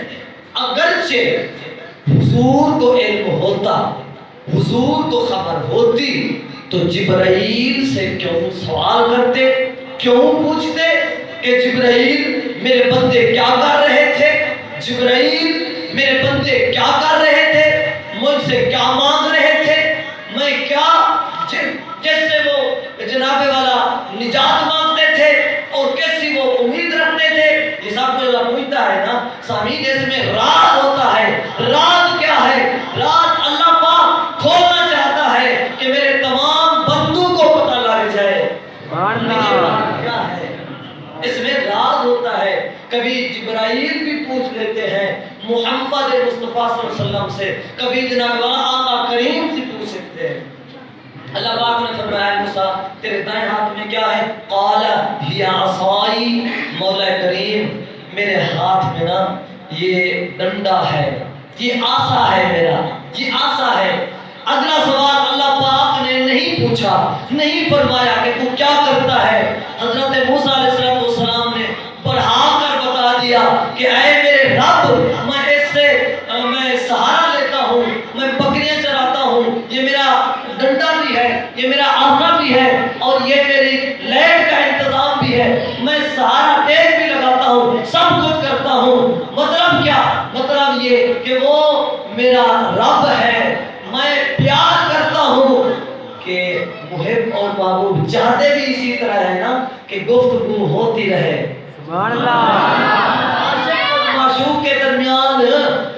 اگرچہ حضور کو علم ہوتا، حضور کو خبر ہوتی، تو جبرائیل سے کیوں سوال کرتے، کیوں پوچھتے کہ جبرائیل میرے بندے کیا کر رہے تھے؟ جبرائیل میرے بندے کیا کر رہے تھے؟ مجھ سے کیا مانگ رہے تھے؟ میں کیا جیسے وہ جناب والا نجات مانگتے تھے اور کیسی وہ امید رکھتے تھے، یہ سب کو پوچھتا ہے نا۔ سامعین اس میں راز ہوتا ہے۔ راز کیا ہے؟ راز اللہ پاک کھولنا چاہتا ہے کہ میرے تمام بندوں کو پتہ لگ جائے۔ کیا ہے اس میں راز ہوتا ہے. کبھی جبرائیل بھی پوچھ لیتے ہیں محمد مصطفیٰ صلی اللہ علیہ وسلم سے, کبھی جناب آقا کریم سے پوچھ سکتے ہیں. اللہ پاک نے فرمایا موسیٰ تیرے دائیں ہاتھ میں کیا ہے؟ قال ہی عصائی, مولا کریم میرے ہاتھ میں نا یہ ڈنڈا ہے, یہ عصا ہے میرا, یہ عصا ہے. اگلا سوال اللہ پاک نے نہیں پوچھا, نہیں فرمایا کہ تو کیا کرتا ہے. حضرت موسیٰ علیہ السلام نے بڑھا کر بتا دیا کہ اے میرے رب, میں اس سے میں سہارا لیتا ہوں, میں بکریاں چراتا ہوں, یہ میرا ڈنڈا بھی ہے, یہ میرا عصا بھی ہے, اور یہ میری لائٹ کا انتظام بھی ہے, میں سہارا ٹیک بھی لگاتا ہوں, سب کچھ کرتا ہوں. مطلب کیا؟ مطلب یہ کہ وہ میرا رب ہے, میں پیار کرتا ہوں. کہ محب اور محبوب چاہتے بھی اسی طرح ہے نا کہ گفتگو ہوتی رہے. سبحان اللہ. عاشق اور معشوق کے درمیان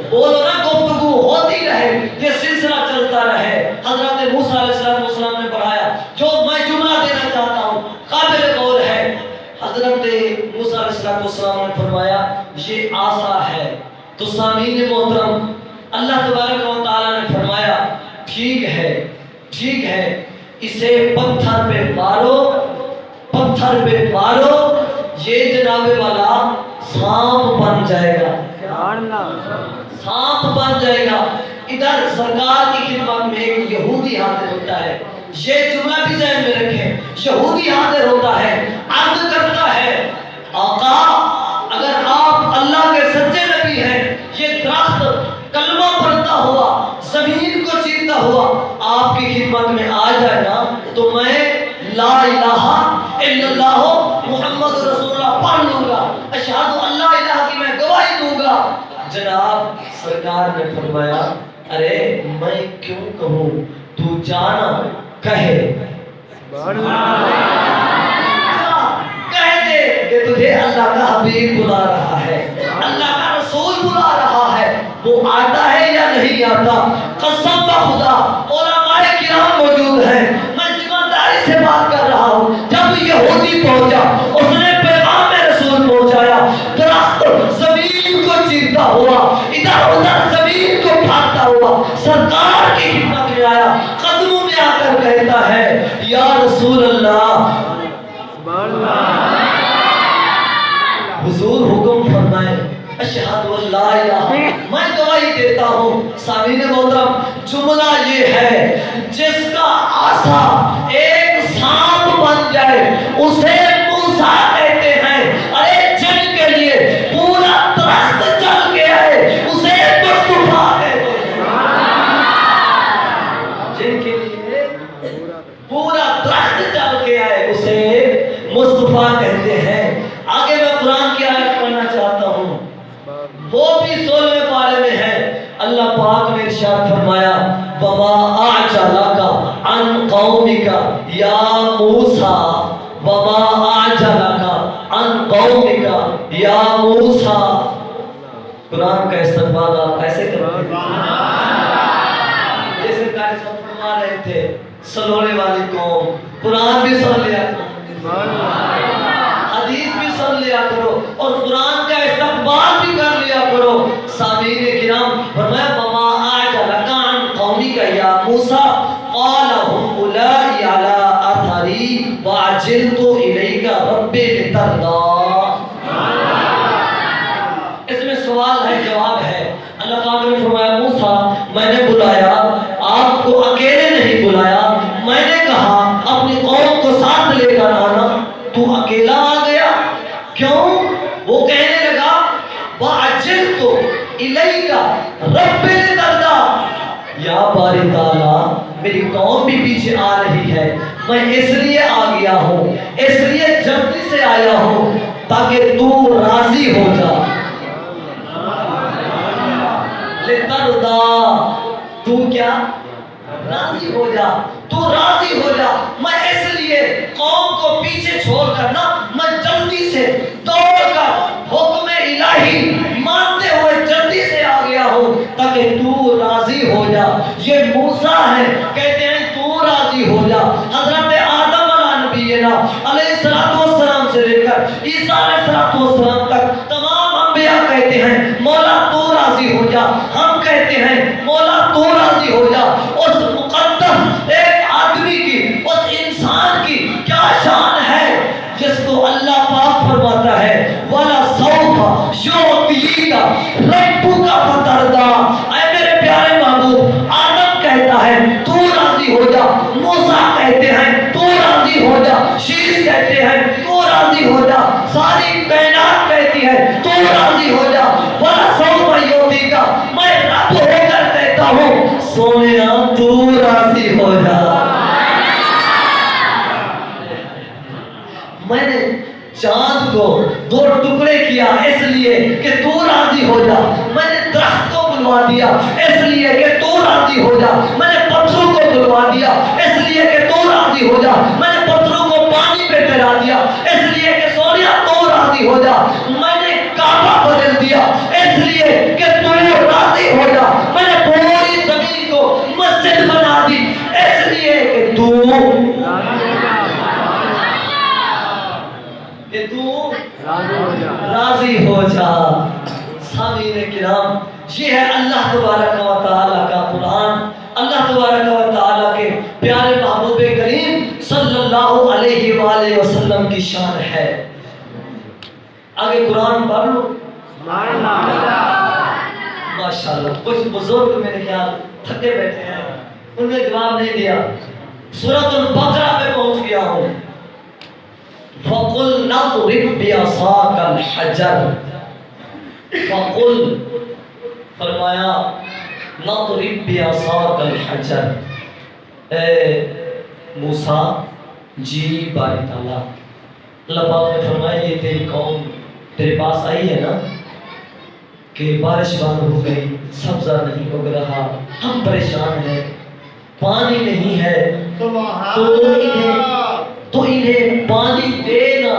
بولو نا گفتگو ہوتی رہے, یہ سلسلہ چلتا رہے. حضرت موسیٰ علیہ السلام نے پڑھایا, جو میں جملہ دینا چاہتا ہوں قابل قول ہے. حضرت موسیٰ علیہ السلام نے فرمایا یہ عصا ہے. تو سامعین محترم, اللہ تبارک و تعالیٰ نے فرمایا ٹھیک ہے, ٹھیک ہے, اسے پتھر پہ مارو, پتھر پہ مارو, یہ جناب والا سانپ بن جائے گا, سانپ بن جائے گا. ادھر سرکار کی خدمت میں ایک یہودی حاضر ہوتا ہے, یہ جملہ بھی ذہن میں رکھیں, یہودی حاضر ہوتا ہے, عرض کرتا ہے آقا اگر آپ اللہ کے سچے نبی ہیں, یہ درخت کلمہ پڑھتا ہوا زمین کو چیرتا ہوا آپ کی خدمت میں آ جائے نا تو میں لا الہ الا اللہ محمد رسول اللہ پڑھ لوں گا, اشہد اللہ الہ کی میں گواہی دوں گا. جناب سرکار نے فرمایا ارے میں کیوں کہوں, تو جانا کہے, کہہ دے کہ تجھے اللہ کا حبیب بلا رہا ہے, اللہ کا رسول بلا رہا ہے. وہ آتا ہے یا نہیں آتا؟ قسم بخدا علماء کرام موجود ہیں, میں ذمہ داری سے بات کر رہا ہوں. جب یہودی پہنچا اس نے پیغام رسول پہنچایا, درخت زمین کو چیرتا ہوا ادھر ادھر زمین کو پھاڑتا ہوا سرکار کی خدمت میں آیا, قدموں میں آ کر کہتا ہے یا رسول اللہ, حضور حکم فرمائے اشہد اللہ الہ, میں گواہی دیتا ہوں. سامعین محترم جملہ یہ ہے جس کا عصا ایک سانپ بن جائے اسے موسیٰ کہتے ہیں. ارے جن کے لیے پورا درخت جل گیا ہے اسے مصطفیٰ کہتے ہیں. جن کے لیے پورا درخت جل گیا ہے اسے مصطفیٰ کہتے ہیں. آگے میں قرآن کی آیت پڑھنا چاہتا ہوں, وہ بھی 16ویں پارے میں ہے. اللہ پاک نے ارشاد فرمایا وما اعجلک عن قومک یا موسیٰ, وما اعجلک عن قومک یا موسیٰ. قرآن کا استقبال آپ ایسے کرتے ہیں جیسے قاری صاحب فرما رہے تھے سلوڑے والی قوم, قرآن بھی سن لیا حدیث بھی سن لیا کرو اور قرآن کا استقبال بھی کر لیا کرو. سامعین کرام فرمایا وما اعجلک عن قومک یا موسیٰ قال هم اولائی علی اثری وعجلت الیک ربی لترضی. اس میں سوال ہے جواب ہے. اللہ پاک نے فرمایا موسیٰ میں نے بلایا, آپ کو اکیلے نہیں بلایا, میں نے کہا اپنی قوم کو ساتھ لے کر آنا, تو اکیلا آ گیا کیوں؟ وہ کہنے لگا وَعَجِلْتُ إِلَيْكَ رَبِّ لِتَرْضَى, یا باری تعالیٰ میری قوم بھی پیچھے آ رہی ہے, میں اس لیے آ گیا ہوں, اس لیے جلدی سے آیا ہوں تاکہ تو راضی ہو جا. لِتَرْضَى, تو کیا راضی ہو جا, تو راضی ہو جا. میں اس لیے قوم کو پیچھے چھوڑ کر نا میں جلدی سے دوڑ کر حکم الہی مانتے ہوئے جلدی سے آ گیا ہوں تاکہ تو راضی ہو جا. یہ موسیٰ ہے, کہتے ہیں تو راضی ہو جا. حضرت آدم علیہ نبینا علیہ السلام سے لے کر عیسیٰ علیہ السلام تک تمام انبیاء کہتے ہیں مولا تو راضی ہو جا. ہم کہتے ہیں مولا تو راضی ہو جا. اس مقدس ایک آدمی کی، اس انسان کی کیا شان ہے جس کو اللہ پاک فرماتا ہے وَلَسَوْفَ يُعْطِيكَ رَبُّكَ فَتَرْضَىٰ. اے میرے پیارے محبوب، آدم کہتا ہے تو راضی ہو جا، موسیٰ کہتے ہیں تو راضی ہو جا، شیش کہتے ہیں تو راضی ہو جا، ساری کائنات کہتی ہے تو راضی ہو جا. وَلَسَوْفَ يُعْطِيكَ، میں رب ہو کر کہتا ہوں سونیا تو راضی ہو جا. میں نے چاند کو دو ٹکڑے کیا اس لیے کہ تو راضی ہو جا. میں نے درخت کو بلوا دیا اس لیے کہ تو راضی ہو جا. میں نے پتھروں کو بلوا دیا اس لیے کہ تو راضی ہو جا. میں نے پتھروں کو پانی پہ ٹھہرا دیا اس لیے کہ سونیا تو راضی ہو جا. میں نے کعبہ بدل دیا اس لیے کہ تو راضی ہو جا. میں نے پوری زمین کو مسجد بنا دی اس لیے کہ تو راضی ہو جا. سامعین کرام، یہ ہے اللہ تبارک و تعالیٰ کا قرآن، اللہ تبارک و تعالیٰ کے پیارے محبوب کریم صلی اللہ علیہ وآلہ وسلم کی شان ہے. آگے قرآن پڑھ لو. ماشاءاللہ کچھ بزرگ میرے خیال تھکے بیٹھے ہیں، انہوں نے جواب نہیں دیا. سورۃ البقرہ پہ پہنچ گیا ہوں. فَقُلْ نَضْرِبْ بِعَصَاكَ الْحَجَرَ. فَقُلْ فرمایا نَضْرِبْ بِعَصَاكَ الْحَجَرَ. اے موسیٰ جی باری تعالیٰ، اللہ پاک نے فرمایا یہ تیری قوم تیرے پاس آئی ہے نا کہ بارش بند ہو گئی، سبزہ نہیں اگ رہا، ہم پریشان ہیں، پانی نہیں ہے، تو انہیں پانی دینا.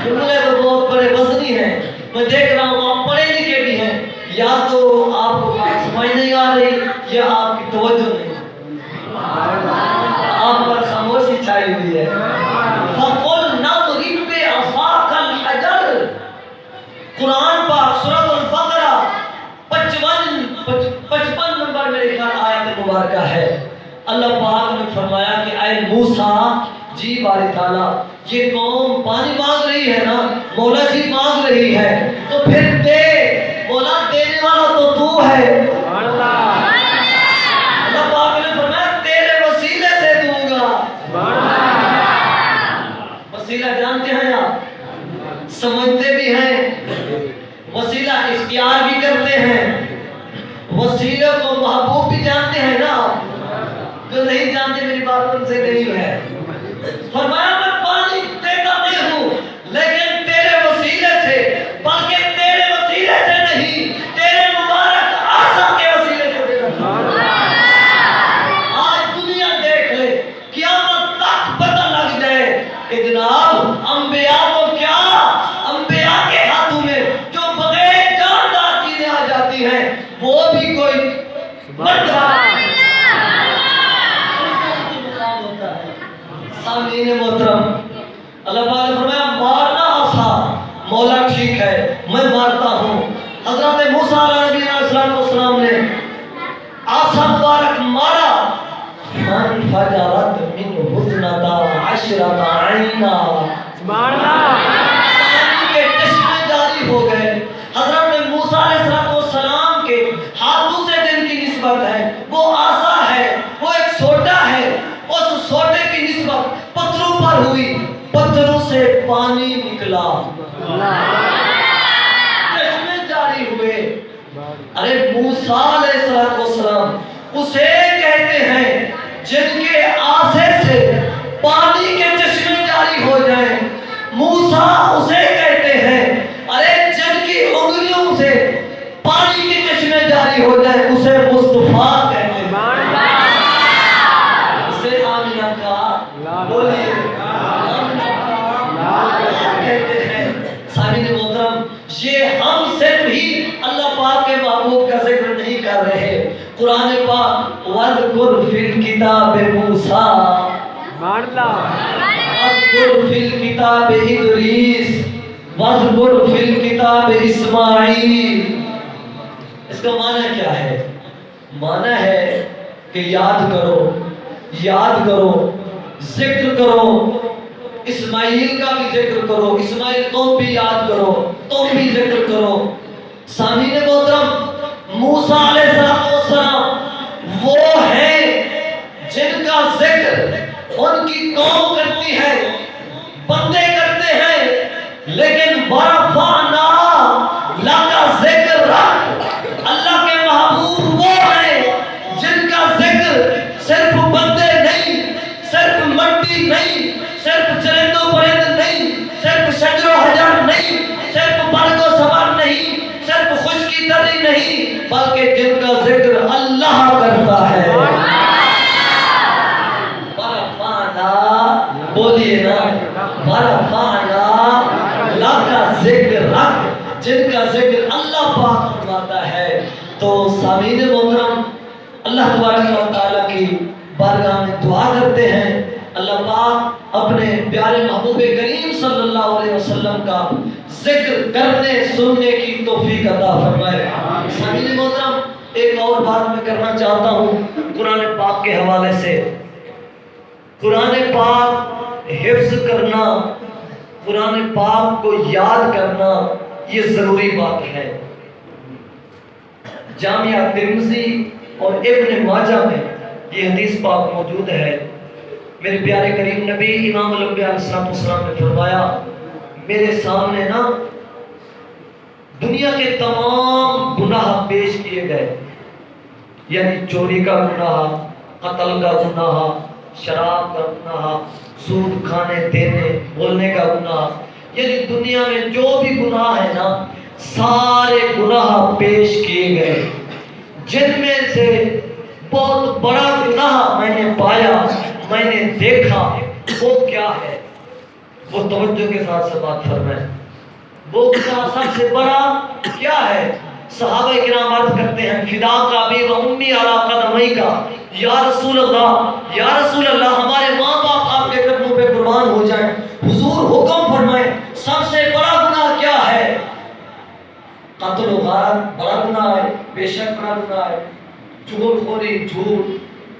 جملے تو بہت بڑے وزنی ہیں، میں دیکھ رہا ہوں آپ پڑھے لکھے بھی ہیں، یا تو آپ کو بات سمجھ نہیں آ رہی یا آپ کی توجہ نہیں، آپ پر خاموشی چھائی ہوئی ہے. فَقُلْ نَضْرِبْ بِعَصَاكَ الْحَجَرَ. قرآن پاک سورۃ البقرہ 55 نمبر میرے خیال آیت مبارکہ ہے. اللہ پاک نے فرمایا کہ اے موسیٰ جی باری تعالیٰ، یہ قوم پانی مانگ رہی ہے نا، مولا جی مانگ رہی ہے تو پھر دے. مولا دینے والا تو تو ہے. اللہ پاک نے فرمایا تیرے وسیلے سے دوں گا. وسیلہ جانتے ہیں آپ، سمجھتے بھی ہیں، وسیلہ اختیار بھی کرتے ہیں، وسیلے کو محبوب بھی جانتے ہیں نا. جو نہیں جانتے میری بات ان سے نہیں ہے. فرمایا میں پانی دیتا نہیں ہوں لیکن تیرے وسیلے سے، بلکہ تیرے وسیلے سے نہیں، تیرے مبارک آسا کے وسیلے سے دیتا ہوں. آج دنیا دیکھ لے، قیامت تک پتہ لگ جائے کہ جناب انبیاء تو کیا، انبیاء کے ہاتھوں میں جو بغیر جاندار چیزیں آ جاتی ہیں وہ بھی کوئی سامعین محترم. اللہ پاک نے فرمایا مارنا آسا، مولا ٹھیک ہے میں مارتا ہوں. حضرت موسیٰ علیہ السلام نے آسا مبارک مارا، فَانْفَجَرَتْ مِنْهُ اثْنَتَا عَشْرَةَ عَيْنًا. پانی کے چشمے جاری ہو گئے. حضرت موسیٰ علیہ السلام کے ہاتھوں سے جن کی نسبت ہے وہ آسا ہے، وہ ایک سوٹا ہے، اس سوٹے کی نسبت پتھروں پر ہوئی، پتھروں سے پانی نکلا، چشمے جاری ہوئے. ارے موسیٰ علیہ السلام اسے کہتے ہیں جن کے آسے سے پانی کے چشمے جاری ہو جائیں. موسیٰ اسے کہتے ہیں ارے جن کی انگلیوں سے پانی کے چشمے جاری ہو جائیں اسے مصطفیٰ کہتے ہیں. اسے آمینہ کا بولیے کہتے ہیں. سامعین محترم، یہ ہم صرف ہی اللہ پاک کے محبوب کا ذکر نہیں کر رہے. قرآن پاک وَاذْكُرْ فِي الْكِتَابِ مُوسَىٰ واذکر فی الکتاب ادریس واذکر فی الکتاب اسماعیل. اس کا معنی کیا ہے؟ معنی ہے کہ یاد کرو ذکر کرو، اسماعیل کا بھی ذکر کرو، اسماعیل تم بھی یاد کرو، تم بھی ذکر کرو. سامعین محترم، موسیٰ علیہ السلام وہ ہیں جن کا ذکر ان کی قوم کرتی ہے، بندے کرتے ہیں، لیکن ورفعنا لک ذکرک، اللہ کے محبوب وہ ہیں جن کا ذکر صرف بندے نہیں، صرف مٹی نہیں، صرف چرند و پرند نہیں، صرف شجر و حجر نہیں، صرف برگ و ثمر نہیں، صرف خشکی تری نہیں، بلکہ جن کا ذکر اللہ کرتا ہے. بولیے نا، ورفعنا لک ذکرک، جن کا ذکر اللہ پاک فرماتا ہے. تو سامعین محترم، اللہ تبارک و تعالیٰ کی بارگاہ میں دعا کرتے ہیں اللہ پاک اپنے پیارے محبوب کریم صلی اللہ علیہ وسلم کا ذکر کرنے سننے کی توفیق عطا فرمائے. سامعین محترم، ایک اور بات میں کرنا چاہتا ہوں قرآن پاک کے حوالے سے. قرآن پاک حفظ کرنا، قرآن پاک کو یاد کرنا یہ ضروری بات ہے. جامعہ ترمذی اور ابن ماجہ میں یہ حدیث پاک موجود ہے. میرے پیارے کریم نبی امام الانبیاء علیہ السلام نے فرمایا، میرے سامنے نا دنیا کے تمام گناہ پیش کیے گئے، یعنی چوری کا گناہ، قتل کا گناہ، شراب کا گناہ، سود کھانے دینے بولنے کا گناہ، یعنی دنیا میں جو بھی گناہ ہے نا سارے گناہ پیش کیے گئے. جن میں سے بہت بڑا گناہ میں نے پایا، میں نے دیکھا، وہ کیا ہے؟ وہ توجہ کے ساتھ سے بات فرمائیں. وہ گناہ سب سے بڑا کیا ہے؟ صحابہ کرام عرض کرتے ہیں، فدا کا ابی و امی علی قدمیک، یا رسول اللہ، یا رسول اللہ، ہمارے ماں باپ آپ کے قدموں پہ قربان ہو جائیں. حضور حکم فرمائیں سب سے بڑا گناہ کیا ہے؟ قتل و غارت بڑا گناہ ہے، بے شک بڑا گناہ ہے. چغل خوری، جھوٹ،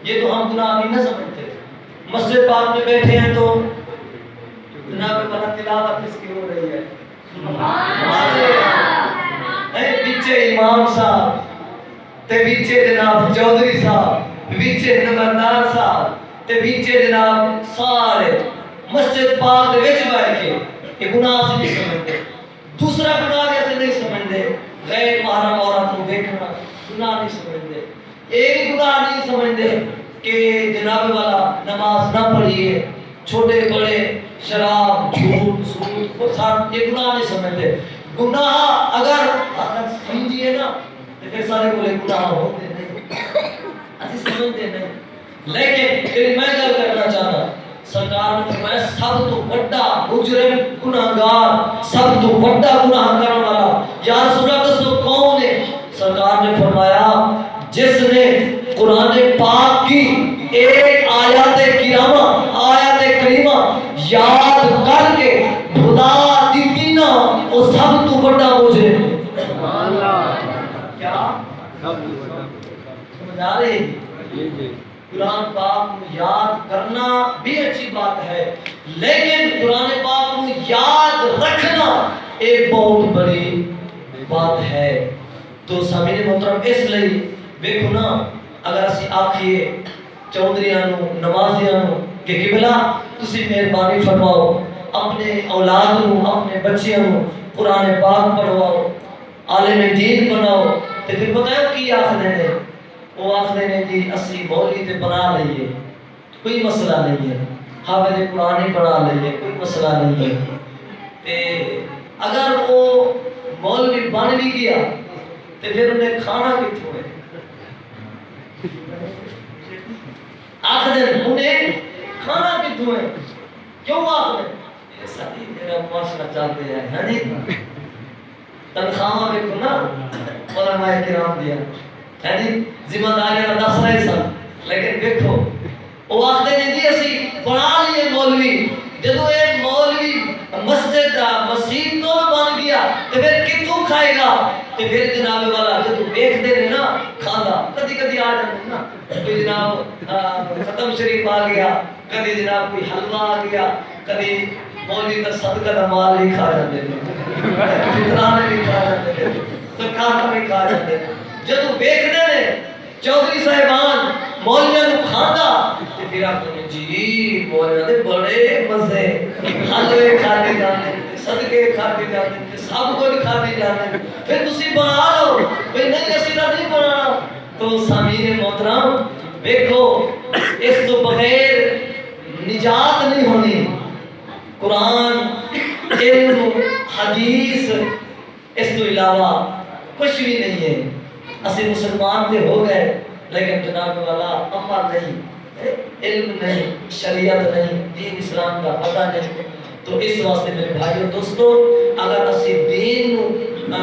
یہ تو ہم گناہ نہیں نہ سمجھتے. مسجد پاک میں بیٹھے ہیں تو جناب بنا تلاوت کس کی ہو رہی ہے؟ پیچھے امام صاحب تے پیچھے جناب چودھری صاحب، پیچھے نمبردار صاحب تے پیچھے جناب سارے مسجد پاک دے وچ بیٹھ کے یہ گناہ سے نہیں سمجھتے. دوسرا گناہ کیسے نہیں سمجھتے؟ غیر محرم عورت کو دیکھنا گناہ نہیں سمجھتے. ایک گناہ نہیں سمجھتے کہ جناب والا نماز نہ پڑھیے، چھوٹے بڑے شراب، جھوٹ، سود، یہ گناہ نہیں سمجھتے. گناہ اگر سمجھیے نا تو پھر سارے بولے گناہ ہوتے نہیں، ایسے سمجھتے نہیں. لیکن پھر میں گل کرنا چاہتا، سرکار نے فرمایا سب تو بڑا مجرم گناہگار، سب تو بڑا گناہ کرنے والا یا رسول اللہ دسو کون ہے؟ سرکار نے فرمایا جس نے قرآن پاک کی ایک آیات کریمہ یاد کر کے بھلا دی نا، وہ سب تو بڑا مجرم. کیا سمجھ آ رہی؟ قرآن پاک کو یاد کرنا بھی اچھی بات ہے، لیکن قرآن پاک کو یاد رکھنا ایک بہت بڑی بات ہے. تو سامعین محترم، اس لیے دیکھو نا، اگر اسی آکھیے چودھریاں نو، نمازیاں نو کہ قبلہ تسی مہربانی فرماؤ اپنے اولاد نو، اپنے بچیاں نو قرآن پاک پڑھواؤ، عالم دین بناؤ، تو پھر بتاؤ کی آخر نے؟ وہ آخر نے جی اسی مولوی تے بنا لئیے، کوئی مسئلہ نہیں ہے، حافظ قرآن ہی بنا لئیے، کوئی مسئلہ نہیں ہے. تے اگر وہ مولوی بن بھی گیا تو پھر انہیں کھانا کتوں ہے؟ آخر انہیں کھانا کتوں ہے؟ کیوں آخر ایسا ہی میرا معاشرہ چاہتے ہیں، ہاں جی تنخواہ دیکھو نا علماء کرام دیا، ہے جی ذمہ داریاں دس رہے سن، لیکن دیکھو وہ آخر نے جی اسی بنا لیے مولوی جدو یہ مولوی مسجد دا مسجد تو بن گیا تو پھر کتوں کھائے گا؟ تو پھر جناب والا جدو دیکھ دے نا کھانا کدی کدی آ جاتے نا کوئی جناب ختم شریف آ گیا، کدی جناب کوئی حلوہ آ گیا، کدی مولوی کا صدقہ دا مال بھی کھا جاتے ہیں، فطرانے بھی کھا جاتے ہیں، زکات بھی کھا جاتے ہیں۔ جدو دیکھتے ہیں چودھری صاحبان مولویاں نو کھاندا تے پھر اپنے جی مولویاں دے بڑے مزے حلوے کھاتے جاندے صدقے کھاتے جاندے سب کچھ کھاتے جاندے، پھر تسی بنا لو بھئی نہیں اسی طرح نہیں بنانا۔ تو سامعین محترم دیکھو اس تو بغیر نجات نہیں ہونی، قرآن علم حدیث اس تو علاوہ کچھ بھی نہیں ہے۔ اسی مسلمان تے ہو گئے لیکن جناب والا عمل نہیں، علم نہیں، شریعت نہیں، دین اسلام کا پتہ نہیں۔ تو اس واسطے میرے بھائیو دوستو اگر اسی دین نو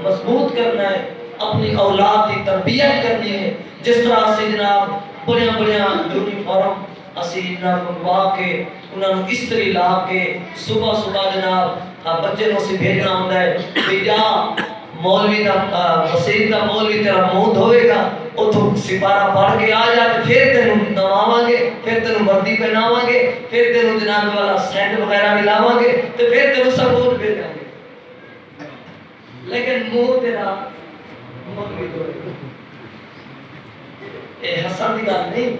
مضبوط کرنا ہے، اپنی اولاد کی تربیت کرنی ہے، جس طرح اسی جناب بڑیاں بڑیاں یونیفارم اسی جناب منگوا کے انہوں نے استری لا کے صبح صبح جناب بچے نو اسی بھیجنا ہوتا ہے کہ جا مولوی دا مسجد دا مولوی تیرا منہ دھوئے گا اتوں سپارہ پڑھ کے آ جا پھر تینوں نواواں گے، پھر تینوں وردی پہناواں گے، پھر تینوں جناب والا سینڈ وغیرہ بھی لاواں گے تو پھر تینوں سبوت بھیجاں گے، لیکن منہ تیرا مولوی دھوئے گا۔ یہ حسن دی گل نہیں،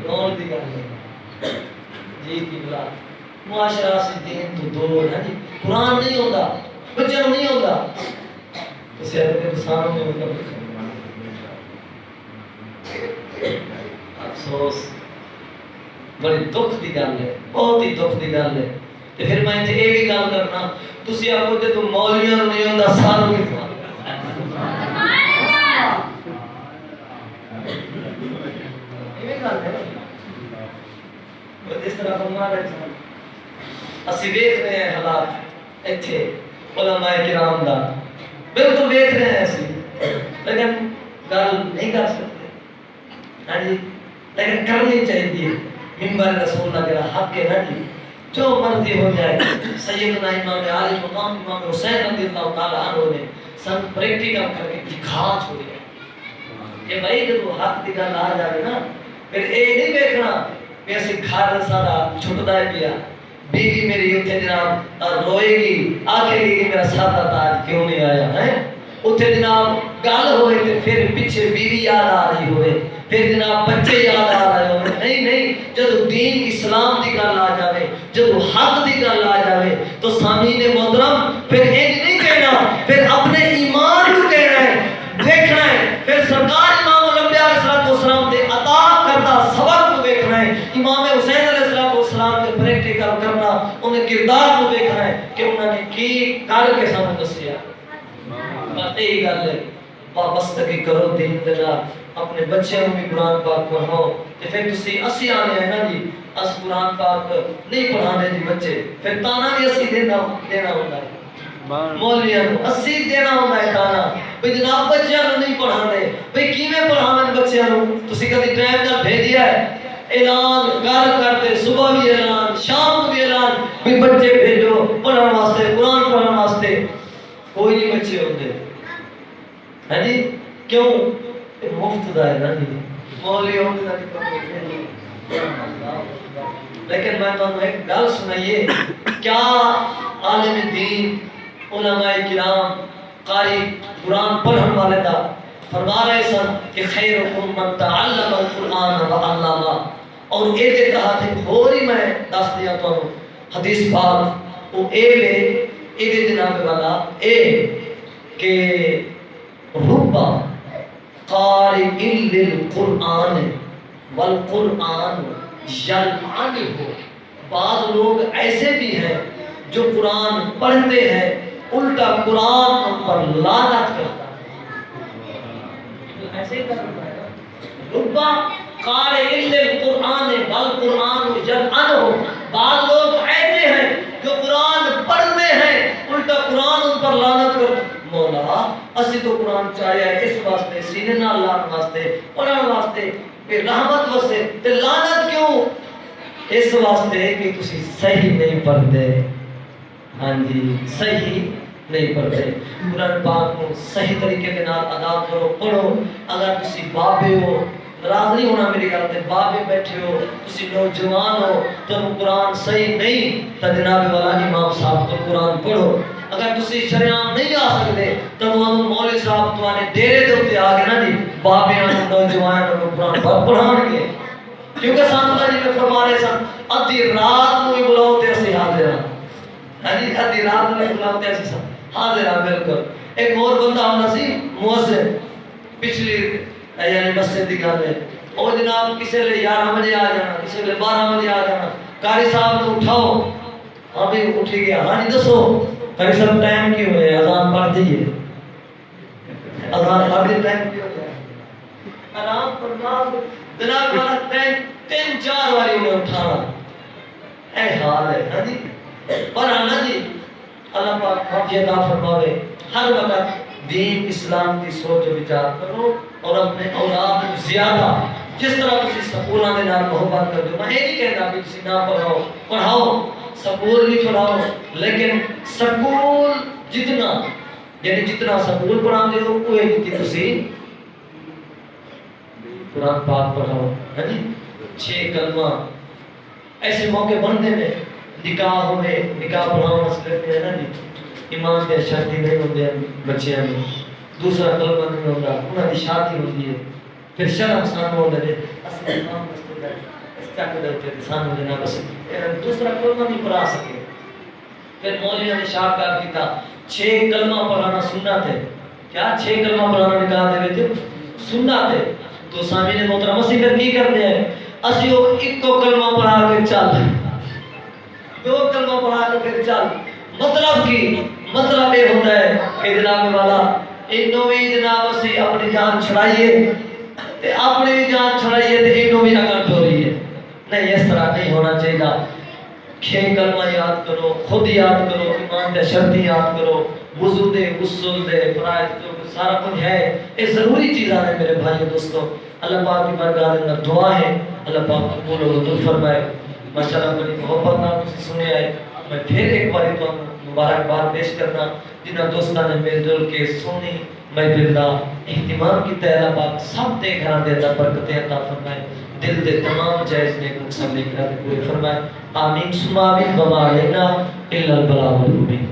رون دی گل نہیں۔ جی کی بلا معاشرہ سے دین تو دور ہے جی، قرآن نہیں ہوتا بچوں نہیں ہوتا اسے انسانوں میں ہوتا۔ افسوس بڑی دکھ دی گل ہے، بہت ہی دکھ دی گل ہے۔ تے پھر میں یہ بھی گل کرنا تسی آکھو تے تو مولویاں نوں نہیں ہوندا سانوں کی اس طرح فرما رہے ہیں اسی دیکھ رہے ہیں حالات ایتھے علماء کرام دا بالکل دیکھ رہے ہیں اسی، لیکن گل نہیں کر سکتے ہاں جی، لیکن کرنی چاہیے۔ منبر رسول اللہ کا حق ہے نا جی، جو مرضی ہو جائے۔ سیدنا امام علی مقام امام حسین رضی اللہ تعالی عنہ نے سن پریکٹیکل کر کے دکھا چھوڑیا کہ بھائی جب حق دی گل آ جائے نا پھر یہ نہیں دیکھنا کہ اسی گھر سارا چھٹتا ہے پیا، بیوی میری اتنے جناب روئے گی آکھے گی کہ میرا سادہ تاج کیوں نہیں آیا ہے، اتنے جناب گل ہوئے تو پھر پیچھے بیوی یاد آ رہی ہوئے، پھر جناب بچے یاد آ رہے ہوئے۔ نہیں نہیں، جب دین اسلام کی گل آ جائے، جب حق کی گل آ جائے تو سامعین محترم پھر ایک نہیں کہنا، پھر اپنے ایمان کو کہنا ہے، دیکھنا ہے، پھر سرکار امام الانبیاء علیہ السلام کے عطا کردہ سبق کو دیکھنا ہے، امام حسین علیہ السلام کے پریکٹیکل کرنا، انہیں کردار کو دیکھنا ہے کہ انہوں نے کی کر کے سامنے دسیا۔ بات یہی گل ہے، وابستگی کرو دین دے نال، اپنے بچوں بھی قرآن پاک پڑھاؤ۔ تے پھر تسی اسی آنے ہیں نا جی اس قرآن پاک نہیں پڑھانے جی بچے، پھر تانا بھی اسی دینا ہوتا ہے، مولویاں کو اسی دینا ہوتا ہے تانا بھئی جناب بچیاں نوں نہیں پڑھانے، بھئی کیویں پڑھاون بچیاں نوں؟ تسی کدی ٹائم نال بھیجیا ہے؟ اعلان کرتے صبح بھی اعلان شام بھی اعلان بھی بچے بھیجو پڑھن واسطے قرآن پڑھن واسطے، کوئی نہیں بچے ہوتے ہے جی، کیوں؟ مفت دا ہے نا جی، مولوی ہونے دا نہیں۔ لیکن میں تمہیں ایک گل سنائیے، کیا عالم دین علماء کرام قاری قرآن پڑھن والے دا فرما رہے سن کہ خیرکم من تعلم القرآن وعلمہ، اور اے دے تحت ایک اور ہی میں دس دیا تو حدیث پاک وہ اے لے اے دے جناب والا اے کہ ربا قارئ للقرآن والقرآن یلعنہ، بعض لوگ ایسے بھی ہیں جو قرآن پڑھتے ہیں الٹا قرآن ان پر لعنت کرتا ہے، ایسے ہی کرتا ہے۔ ربا قارئ للقرآن والقرآن یلعنہ، بعض لوگ ایسے ہیں جو قرآن پڑھتے ہیں الٹا قرآن ان پر لعنت کرتا ہے۔ مولا اسی تو قرآن چاہیا ہے اس واسطے سینے نال لان واسطے پڑھن واسطے کہ رحمت واسطے تے لعنت کیوں؟ اس واسطے کہ تسی صحیح نہیں پڑھتے. ہاں جی صحیح نہیں پڑھتے. قرآن پاک کو صحیح طریقے کے نال ادا کرو پڑھو. اگر تسی بابے ہو ناراض نہیں ہونا میری گل تے, بابے بیٹھے ہو تسی نوجوان ہو تو قرآن صحیح نہیں تو جناب والا امام صاحب کو قرآن پڑھو. اگر تسی شریعام نہیں آ سکتے تو مولوی صاحب توانے ڈیرے دے اوتے آ کے نا جی بابیاں نوجواناں کو قرآن پڑھان گے. کیونکہ سانو اللہ جی نے فرما رہے سن ادھی رات نو ہی بلاؤ تے اسی حاضر ہاں. ہاں جی ادھی رات نو ہی بلاؤ تے اسی حاضر ہاں. بالکل. ایک اور بندہ آنا سی مؤذن پچھلی یعنی مسجد دی گل ہے. او جناب کسے لے 11 بجے آ جانا, کسے لے 12 بجے آ جانا. قاری صاحب نے اٹھاؤ, ہاں بھی اٹھ گیا. ہاں جی دسو قاری صاحب ٹائم کی ہوئے, اذان پڑھ دیئے. اذان پڑھ دی ٹائم کی ہوئے, آرام فرما جناب والا ٹائم 3-4 باری انہیں اٹھانا. اے حال ہے. ہاں جی پر آنا جی اللہ پاک معافی عطا فرماوے. ہر وقت دین اسلام کی سوچ و وچار کرو اور اپنے اولاد کو زیادہ جس طرح تسی سکولاں دے نال محبت کر دو. میں یہ نہیں کہتا کہ تسی نہ پڑھاؤ, پڑھاؤ سکول بھی پڑھاؤ, لیکن سکول جتنا یعنی جتنا سکول پڑھاندے ہو اوے جتنی تسی قرآن پاک پڑھاؤ. ہاں جی 6 کلمہ ایسے موقع بنتے ہیں. نکاح ہوئے, نکاح پڑھاؤ مسئلے میں ہے نا جی ایمان دے شادی نہیں ہوندے بچیاں میں, دوسرا کلمہ نہیں ہوتا, انہاں دی شادی ہوندی ہے. پھر شرم سانو ہوندے نے اصل امام مسجد ہے اس تک دے تے سانو جناب بس دوسرا کلمہ نہیں پڑھا سکے. پھر مولوی نے شاہکار کیتا 6 کلمہ پڑھانا سنت ہے. کیا 6 کلمہ پڑھانا نکاح دے وچ سنت ہے. تو سامنے محترم اسی پھر کی کرتے ہیں, اسی وہ ایک کلمہ پڑھا کے چل, 2 کلمہ پڑھا کے پھر چل. مطلب کی مطلب یہ ہوتا ہے کہ جناب والا انہوں بھی جناب اسی اپنی جان چھڑائیے تے اپنی بھی جان چھڑائیے تے انہوں بھی اگر ڈوریے. نہیں اس طرح نہیں ہونا چاہیے. 6 کلمہ یاد کرو, خود یاد کرو, ایمان دے شرطی یاد کرو, وضو دے غسل دے فرائض جو سارا کچھ ہے. یہ ضروری چیزاں ہیں میرے بھائیو دوستو. اللہ پاک کی بارگاہ میں دعا ہے اللہ پاک قبول و لطف فرمائے. ماشاءاللہ بڑی محبت نال تسی سنے آئے. میں پھر ایک بار تو مبارکباد پیش کرنا جنہاں دوستاں نے مل جل کے سونی محفل دا اہتمام کیتا ہے. اللہ پاک سب دے گھراں دے اندر برکتیں عطا فرمائے, دل دے تمام جائز نیک مقصد لے کر پورے فرمائے. آمین ثم آمین. وما علینا الا البلاغ المبین.